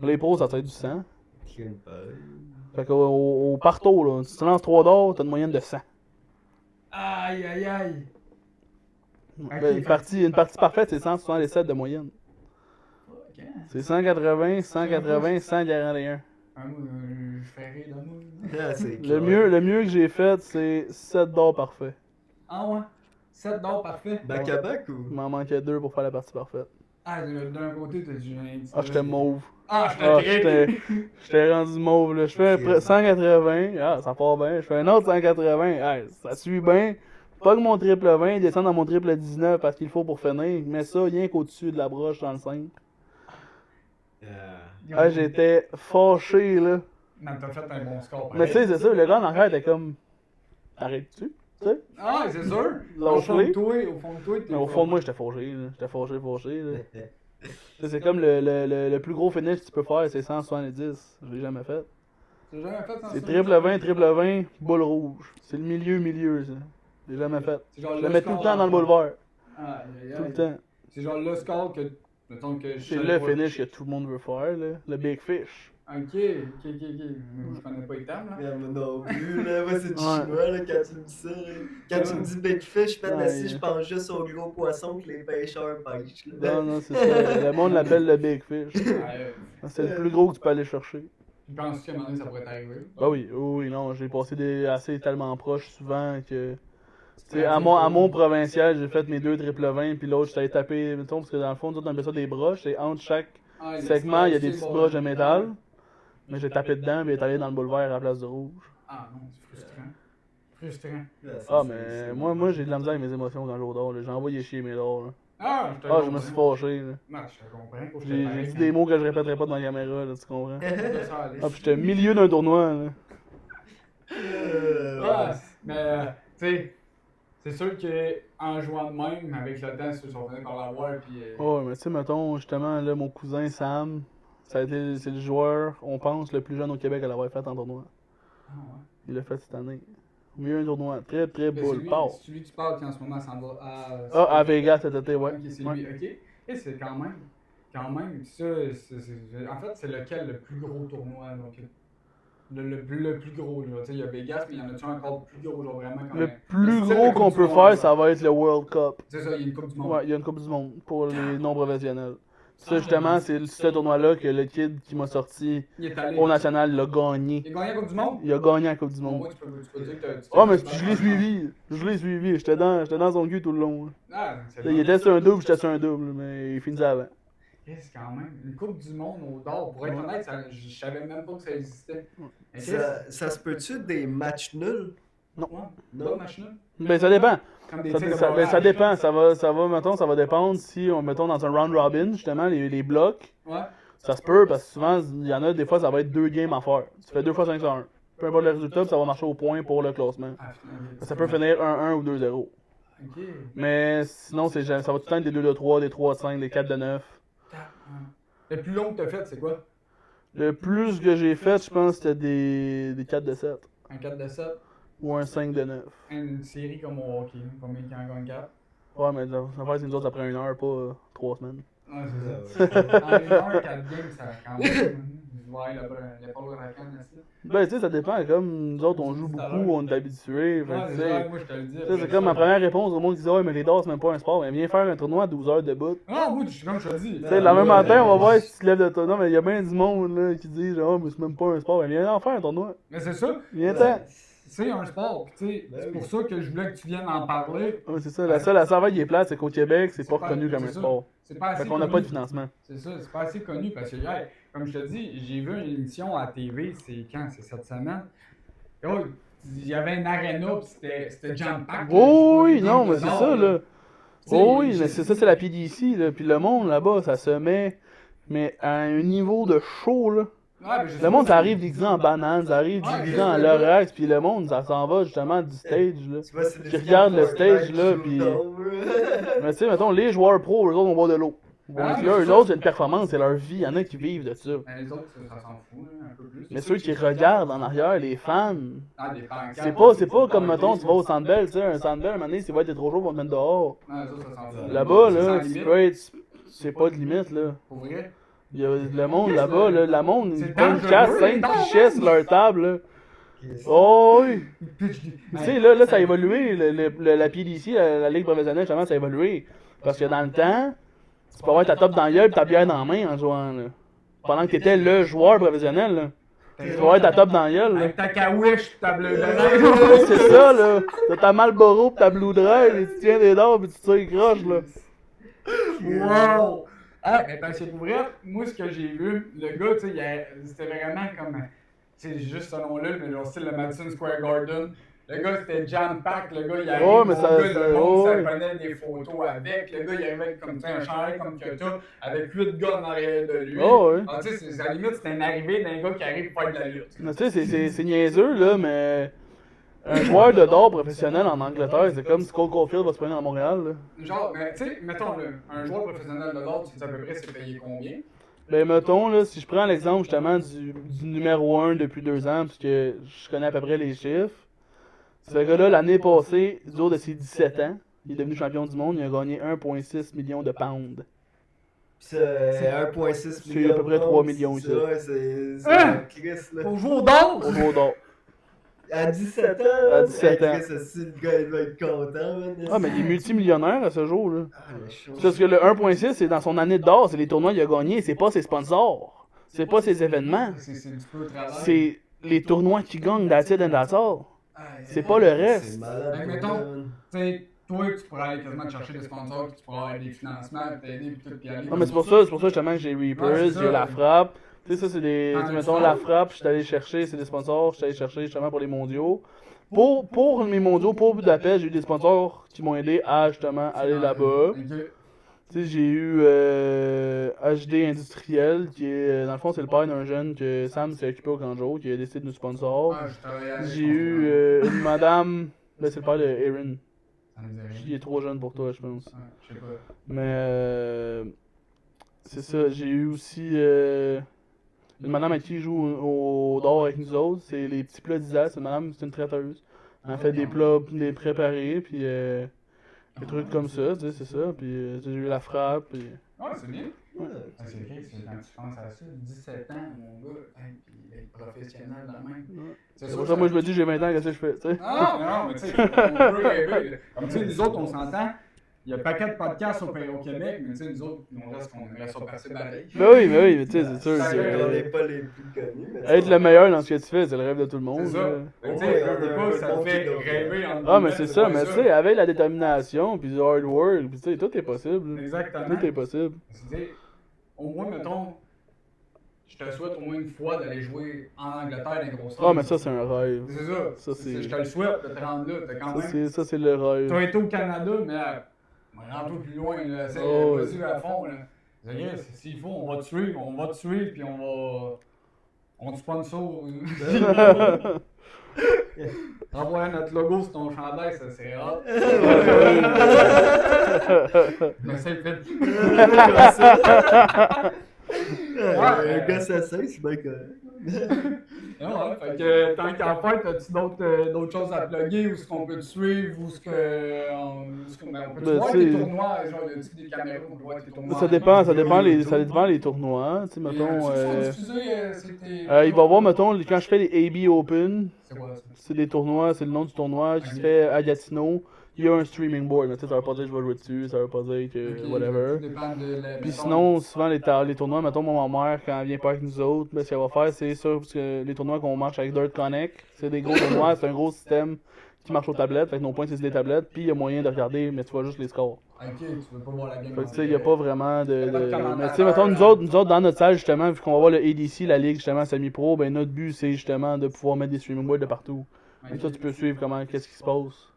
Les pros, ça tire du 100. Fait qu'au partout, là, si tu lances 3 d'or, t'as une moyenne de 100. Aïe, aïe, aïe. Ben, une partie parfaite, c'est 167 de moyenne. Ok. C'est 180, 180, 141. Ah, moi, je ferais rire de moi. Ah, c'est Le mieux que j'ai fait, c'est 7 d'or parfait. Ah, ouais? 7 d'or, parfait. Back à back ou? Il m'en manquait 2 pour faire la partie parfaite. Ah, d'un côté, t'as du. Ah, j'étais mauve. Ah, Ah, j'étais j'étais rendu mauve, là. Je fais 180, ah, ça part bien. Je fais un autre 180, ah, ça suit bien. Pas que mon triple 20, descend dans mon triple 19 parce qu'il faut pour finir. Mais ça, rien qu'au-dessus de la broche dans le 5. Ah, j'étais fâché, là. Non, t'as fait un bon score. Mais tu sais, c'est ça, le gars en arrière était comme. Arrêtes-tu? Tu sais? Ah, c'est sûr. Lâche-les. Au fond de toi, t'es. Mais au fond de moi, j'étais fâché, là. J'étais fâché, là. Tu sais, c'est comme le plus gros finish que tu peux faire, c'est 170. Je l'ai jamais fait. T'as jamais fait ça? C'est triple 20, boule rouge. C'est le milieu, ça. Je l'ai jamais fait. C'est genre Je le mets tout le temps dans le boulevard. Ah, Tout le temps. C'est genre le score que. Mettons que je. C'est le finish que tout le monde veut faire, là. Le Big Fish. Ok. Je connais pas les termes, là. Mais moi non plus, là. Moi, c'est du Ouais. chinois, là, quand tu me dis ça, là. Quand tu me dis Big Fish, man, Ouais. si je pense juste aux gros poissons que les pêcheurs pêchent, là. Non, c'est ça. Le monde l'appelle le Big Fish. Ouais. C'est le plus gros que tu peux aller chercher. Je pense qu'à un moment donné, ça pourrait t'arriver. Bah oui, non. J'ai passé assez tellement proches souvent que. Tu sais, à mon provincial, j'ai fait mes 2 triple 20, puis l'autre, j'étais allé taper, mettons, parce que dans le fond, nous autres, on appelle ça des broches, et entre chaque Ah, segment, il y a des petites broches de métal. Mais j'ai tapé dedans, puis il est allé dans le boulevard à la place de rouge. Ah non, c'est frustrant. Ah, mais moi j'ai de la misère avec mes émotions quand je joue au dard, là. J'ai envoyé chier mes dards, là. Ah, Ah, je me suis fâché, là. Non, je te comprends. Faut que je te J'ai parle. dit des mots que je répéterai pas dans la caméra, là, tu comprends? Ça allait. Ah, puis j'étais au milieu d'un tournoi, là. Ah, mais, tu sais, c'est sûr qu'en jouant de même, avec le temps, ceux qui sont venus par l'avoir, puis. Oh, mais tu sais, mettons, justement, là, mon cousin Sam, c'est le joueur, on pense, le plus jeune au Québec à l'avoir fait en tournoi. Ah, ouais. Il l'a fait cette année. Au milieu d'un tournoi, très Mais boule, pau. c'est lui que tu parles qui en ce moment s'en va à. Ah, à Vegas cet été, ouais. Ok, c'est Ouais. lui, ok. Et c'est quand même, ça, en fait, c'est lequel le plus gros tournoi, donc, le plus gros, là. Tu sais, il y a Vegas, mais il y en a-tu encore plus gros, genre vraiment quand Le même. plus C'est gros la qu'on Coupe peut du faire, Monde, ça va être le World Cup. C'est ça, il y a une Coupe du Monde. Ouais, il y a une Coupe du Monde pour les non-professionnels. Ça, justement, c'est ce tournoi-là que le kid qui m'a sorti Il est allé. au national l'a gagné. Il a gagné la Coupe du Monde? Il a gagné la Coupe du Bon, Monde. moi, tu peux dire que tu Ah, mais je l'ai suivi. Je l'ai suivi. J'étais dans son cul tout le long. Ah, c'est Il était sur un double, j'étais sur un double, mais il finissait avant. Qu'est-ce quand même? Une Coupe du Monde au d'or, pour être honnête, je savais même pas que ça existait. Mais Ça se peut-tu des matchs nuls? Ouais, Non. pas match nul. Ben, ça dépend. Comme des Ça, tirs de ça- ben, barrage. ça dépend. Mettons, ça va dépendre si on mettons dans un round robin, justement, les blocs. Ouais. Ça se peut parce que souvent, il y en a des fois, ça va être 2 games à faire. Tu fais 2 fois 5 sur 1. Peu importe le résultat, puis ça va marcher au point pour le classement. Ah, finalement, Ça peut finir 1-1 ou 2-0. Ok. Mais sinon, ça va tout le temps être des 2 de 3, des 3 de 5, des 4 de 9. Le plus long que t'as fait, c'est quoi? Le plus que j'ai fait, je pense, c'était des 4 de 7. Un 4 de 7? Ou un 5 de 9. Une série comme au hockey, combien qui en gagne 4? Ouais, mais la affaire, c'est nous autres après 1 heure, pas 3 semaines. Ouais, Ah, c'est ça. En 1 heure, 4 games, ça quand même. Ouais, l'épaule de la canne, là. Ben, tu sais, ça dépend. Comme nous autres, on joue beaucoup, on est habitués. Fait Ouais, que, tu c'est sais, ça, moi je te le dis. tu sais, c'est comme ma première réponse au monde qui dit ouais, mais les dards, c'est même pas un sport. Mais viens faire un tournoi à 12 heures de bout. Non, moi, comme je te dis. Tu sais, le lendemain matin, on va voir si tu te lèves de toi. Non, mais il y a bien du monde là, qui dit genre, mais c'est même pas un sport. Mais viens en faire un tournoi. Mais c'est ça. Viens-t'en. C'est un sport, tu sais. Ben C'est oui. pour ça que je voulais que tu viennes en parler. Ouais, c'est ça. La seule affaire qui est plate, c'est qu'au Québec, c'est pas pas- reconnu comme un c'est ça. sport. C'est pas assez Fait qu'on n'a connu. pas de financement. C'est ça, c'est pas assez connu parce que hier, comme je te dis, j'ai vu une émission à TV, c'est quand? C'est cette semaine. Et oh, il y avait une arena pis c'était jam-pack. Oh oui, non, mais c'est ça là. sais, Oh oui, j'ai- mais c'est ça, c'est la PDC là. Puis le monde là-bas, ça se met mais à un niveau de show là. Ouais, mais je sais Le monde, pas ça si- arrive déguisé en banane, ça arrive Ouais, déguisé en Lorax, puis le monde, ça s'en va justement du stage, là. Tu vois, c'est des Qui regardent le stage, Fortnite là, qui puis- jouent au dos, Mais tu sais, mettons, les joueurs pros, eux autres, on boit de l'eau. Ah, Donc mais là, c'est eux ça. autres, c'est une performance, c'est leur vie, il y en a qui vivent de ça. Mais les autres, ça s'en fout, là, un peu plus. Mais ceux qui regardent en arrière, les fans, Ah, des pancartes. c'est pas comme, mettons, tu vas au Centre Bell, tu sais, un Centre Bell, à un moment donné, s'il va être trop chaud, on va te mettre dehors. Non, les autres, ça s'en fout. Là-bas, C'est là, sans tu limite. peux être... C'est pas de limite, là. Pour vrai. Il y a le monde là-bas, là, le monde, C'est ils prennent dangereux, 4-5 les dents, clichés sur leur table, là. Oh oui! Tu sais, là, ça a évolué. La PDC, la Ligue professionnelle, justement, ça a évolué. Parce que dans le temps, tu peux avoir ta top dans la gueule et ta bière dans la main en jouant. Là. Pendant que tu étais le joueur professionnel. Là. Tu peux avoir ta top dans la gueule. Là. Avec ta kawish pis ta bleu C'est ça, là. T'as ta Marlboro pis ta Blue Drive et tu tiens des dards pis tu tires croche, là. Wow! Ah, mais parce que pour vrai, moi, ce que j'ai vu, le gars, tu sais, c'était vraiment comme. C'est juste selon lui, mais genre style le Madison Square Garden. Le gars, c'était jam-pack. Le gars, il arrive. Ouais, mais mon ça- gars, le monde, ça ouais. prenait des photos avec. Le gars, il arrivait avec comme, tu sais, un chandail comme que t'as, avec 8 gars en arrière de lui. Oh, ouais. Ah, tu sais, à la limite, c'était une arrivée d'un gars qui arrive pour faire de la lutte. Mais tu sais, c'est niaiseux, là, mais. Un joueur de d'or professionnel en Angleterre, c'est comme si Cole Caulfield va se prendre à Montréal, là. Genre, mais tu sais, mettons, là, un joueur professionnel de l'ordre, tu sais à peu près c'est payé combien? Ben, mettons, là, si je prends l'exemple justement du numéro 1 depuis 2 ans, parce que je connais à peu près les chiffres. Ce gars-là, l'année passée, du haut de ses 17 ans, il est devenu champion du monde, il a gagné 1,6 million de pounds. C'est 1,6 C'est million. à peu près 3 millions ici. Ouais, c'est Hein? Chris, là. Au jour d'or! Au jour d'or. À 17 ans. À 17 hey, ans. Chris, si le gars il va être content, man. Ah, mais il est multimillionnaire à ce jour, là. Ah, le show. Parce que le 1,6, c'est dans son année d'or, c'est les tournois qu'il a gagnés, c'est pas ses sponsors. C'est pas ses événements. C'est du peu de travail. C'est les tournois qu'il gagne d'Acid and that's all. Ah, C'est pas le C'est reste. malade. Hey, pour mettons- vrai, man. Tu sais, toi, tu pourrais aller quasiment te chercher des sponsors, puis tu pourrais avoir des financements, puis t'aider, puis tout, puis aller. Non, mais c'est pour ça justement que j'ai Ouais, Reapers, c'est ça. j'ai La Frappe. Tu sais, ça, c'est des. Ah, tu sais, mais mettons, ça- La Frappe, je suis allé chercher, c'est des sponsors, je suis allé chercher justement pour les mondiaux. Pour mes mondiaux, pour Budapest, j'ai eu des sponsors qui m'ont aidé à justement aller là-bas. Ok. Tu sais, j'ai eu HD Industriel, qui est. Dans le fond, c'est le père d'un jeune que Sam s'est occupé au Kanjo, qui a décidé de nous sponsor. Ah, je travaillais avec J'ai eu une madame. Ben, c'est le père de Erin. Ça me disait rien. Il est trop jeune pour toi, je pense. Ouais, je sais pas. Mais c'est ça, j'ai eu aussi une madame avec qui joue au d'or avec nous autres, c'est les petits plats d'Isa, c'est une madame, c'est une traiteuse. Elle fait des plats des préparés, puis des trucs comme ça, tu sais, c'est ça. Puis j'ai eu La Frappe, puis... Ouais, c'est bien. Ouais. Ah, c'est vrai, c'est quand tu penses à ça, 17 ans, mon gars, hey, puis être professionnel de même. C'est pour ça, moi, je me dis, j'ai 20 ans, qu'est-ce que je fais, tu sais. Ah, non, mais tu sais, on peut rêver. Comme tu sais, nous autres, on s'entend. Il y a un paquet de podcasts au Québec, mais tu sais, nous autres, on reste qu'on aimerait ça passer pareil. Mais oui, tu sais, c'est sûr. Ça, On que, n'est pas les plus connus. mais être le meilleur dans ce que tu fais, c'est le rêve de tout le monde. C'est ça. là. Mais tu sais, Ouais, veux on a pas, un ça bon te fait kilo. rêver en Ah, mais c'est ça, mais tu sais, avec la détermination, puis du hard work, puis tu sais, tout est possible. là. Exactement. Tout est possible. Tu sais, au moins, mettons, je te souhaite au moins une fois d'aller jouer en Angleterre dans les grosses Ah, mais ça, c'est un rêve. C'est ça. Ça, c'est- Je te le souhaite de te rendre là. T'as quand même. Ça, c'est le rêve. Tu as été au Canada, mais rends-toi plus loin. Là. Oh, Vas-y à fond. Là. C'est-à-dire, s'il faut, on va te suivre, puis on te sponsor. Envoyer notre logo sur ton chandail, ça serait hot. Mais c'est fait. Un gars assassin, c'est bien correct. Ouais, fait que tant qu'à faire, as-tu d'autres choses à plugger ou ce qu'on peut te suivre ou ce que. On peut Ben, voir tu tes sais- tournois, genre y a-tu des caméras qu'on peut voir tes tournois? Ça dépend les tournois. Tu sais, mettons. Il va y avoir, mettons, quand je fais les AB Open, C'est quoi ça? c'est des tournois, c'est le nom du tournoi qui se fait à Gatineau. Il y a un streaming board, mais tu sais, ça veut pas dire que je vais jouer dessus, ça veut pas dire que whatever. Puis sinon, souvent les tournois, mettons, ma mère, quand elle vient pas avec nous autres, ben, ce qu'elle va faire, c'est sûr, parce que les tournois qu'on marche avec Dirt Connect, c'est des gros tournois, c'est un gros système qui marche aux tablettes, fait que nos points c'est sur les tablettes, puis il y a moyen de regarder, mais tu vois juste les scores. Ok, tu veux pas voir la game. Fait que tu sais, il y a pas vraiment de. Pas de commentateur, Mais tu sais, mettons, nous autres, dans notre salle, justement, vu qu'on va voir le ADC, la ligue, justement, semi-pro, ben notre but, c'est justement de pouvoir mettre des streaming boards de partout. Et toi, tu peux suivre qu'est-ce qui se passe.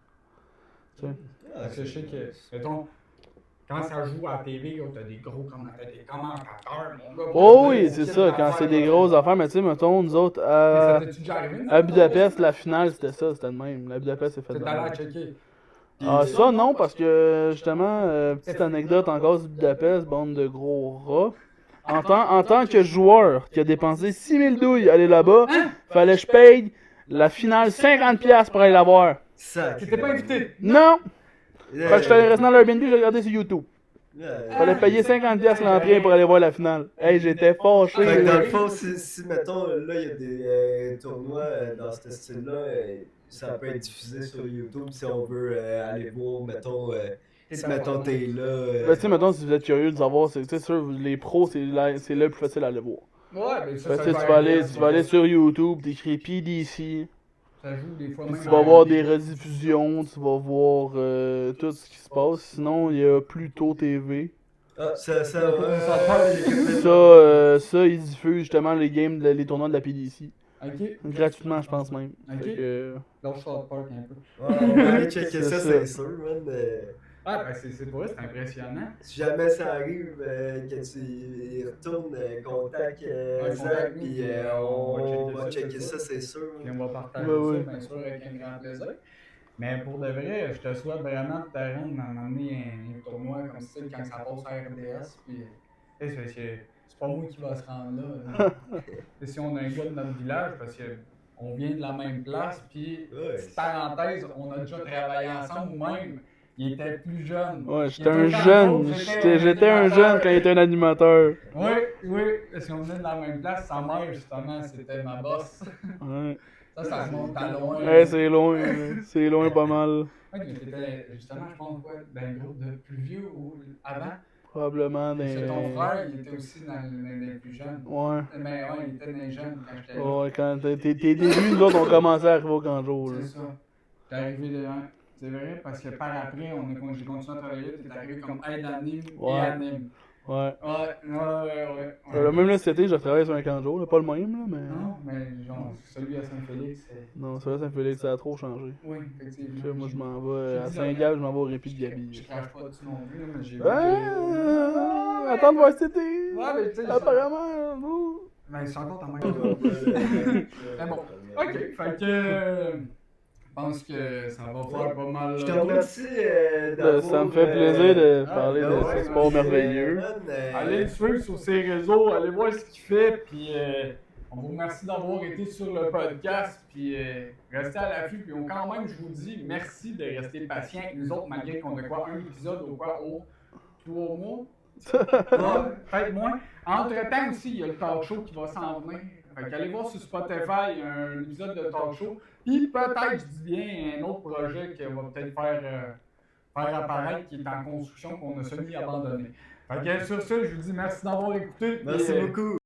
Tu sais. Parce que je sais que, mettons, quand ça joue à la TV, t'as des gros commentateurs, mon gars. Oh oui, c'est ça, quand c'est des grosses affaires, mais tu sais, mettons, nous autres, Ça t'es-tu déjà arrivé? à Budapest, la finale, c'était ça, c'était le même. La Budapest, c'est fait de C'est allé même. à checker. Ah, ça, non, parce que, justement, petite anecdote encore sur Budapest, bande de gros rats. En tant que joueur qui a dépensé 6000 douilles à aller là-bas, fallait que je paye la finale 50$ pour aller la voir. T'étais pas invité? Non! Fait que je suis allé rester dans l'Airbnb, j'ai regardé sur YouTube. Fallait payer 50$ l'entrée pour aller voir la finale. Hey, j'étais fâché. Fait que dans le fond, si mettons, là, il y a des tournois dans ce style-là, ça peut être diffusé sur YouTube si on veut aller voir, mettons, si mettons t'es là. Ben, tu sais, mettons, si vous êtes curieux de savoir, c'est sûr, les pros, c'est le plus facile à aller voir. Ouais, mais ça, Ben, ça tu sais, va tu vas aller sur YouTube, t'écris PDC, Ça joue des fois tu même vas à voir la des télé. rediffusions, tu vas voir tout ce qui se passe. Sinon, il y a Pluto TV. Ah, Ça Ils diffusent justement les games, les tournois de la PDC. Ok. Gratuitement, je pense même. Ok. Fait que, Lâche South Park un peu. Ouais, on va aller checker C'est ça, ça. c'est sûr, man. Ah, ben c'est pour vrai, c'est impressionnant. Si jamais ça arrive, que tu retournes, contact Ouais, Zach, contact puis nous, on va checker ça, c'est sûr. Puis on va partager Ouais, ouais. ça, bien sûr, avec un grand plaisir. Mais pour de vrai, je te souhaite vraiment de te rendre à m'amener un tournoi comme ça quand ça passe à RDS. Puis, c'est pas moi qui va se rendre là. Et si on a un gars de notre village, parce qu'on vient de la même place, puis, Ouais. petite parenthèse, on a déjà travaillé ensemble ou même. Il était plus jeune. ouais, Il j'étais était un autant jeune. drôle, J'étais un jeune quand il était un animateur. Oui, oui, parce qu'on venait de la même place. Sa mère, justement, c'était ma boss. Ouais, Ça se monte à loin. ouais c'est loin. C'est loin pas mal. Ouais, mais t'étais, justement, je pense, quoi, dans un groupe de plus vieux ou avant. Probablement Parce que ton des. frère, il était aussi dans les plus jeunes. Ouais. Mais ouais, il était dans les jeunes quand j'étais là. Ouais, quand tes débuts, nous autres, on commençait à arriver au Canjo. C'est ça. T'es arrivé de un. C'est vrai, parce que par après, j'ai continué à travailler, t'es arrivé comme aide anime et Ouais. anime. Ouais. Ouais. Même là, cet été, j'ai travaillé sur un Canjo, là, pas le même, là, mais. Non, mais genre, celui à Saint-Félix, c'est. Non, ça va, Saint-Félix, ça a trop changé. Oui, Tu sais, effectivement. moi, je m'en vais à Saint-Gab, je m'en vais au Répit de Je Gabi. crache pas dessus non plus, là, mais j'ai vu Attends de voir cet été. Ouais, mais tu sais, Apparemment, nous. Mais c'est encore ta mère. Mais bon, ok, fait que. Je pense que ça va faire pas mal. Je te remercie d'avoir... Ça me fait plaisir de parler de ouais, ce sport ouais, merveilleux. man, Allez le suivre sur ses réseaux, allez voir ce qu'il fait, puis on vous remercie d'avoir été sur le podcast, puis restez à l'affût, puis quand même, je vous dis merci de rester patient avec nous autres, malgré qu'on a quoi, un épisode au 3 mois. Ouais, peut-être moins. Entre-temps aussi, il y a le talk show qui va s'en venir. Fait qu'allez voir sur Spotify, il y a un épisode de talk show. Puis peut-être, je dis bien, un autre projet qu'on va peut-être faire apparaître, qui est en construction, qu'on a semi-abandonné. Fait que sur ce, je vous dis merci d'avoir écouté. Merci puis, beaucoup.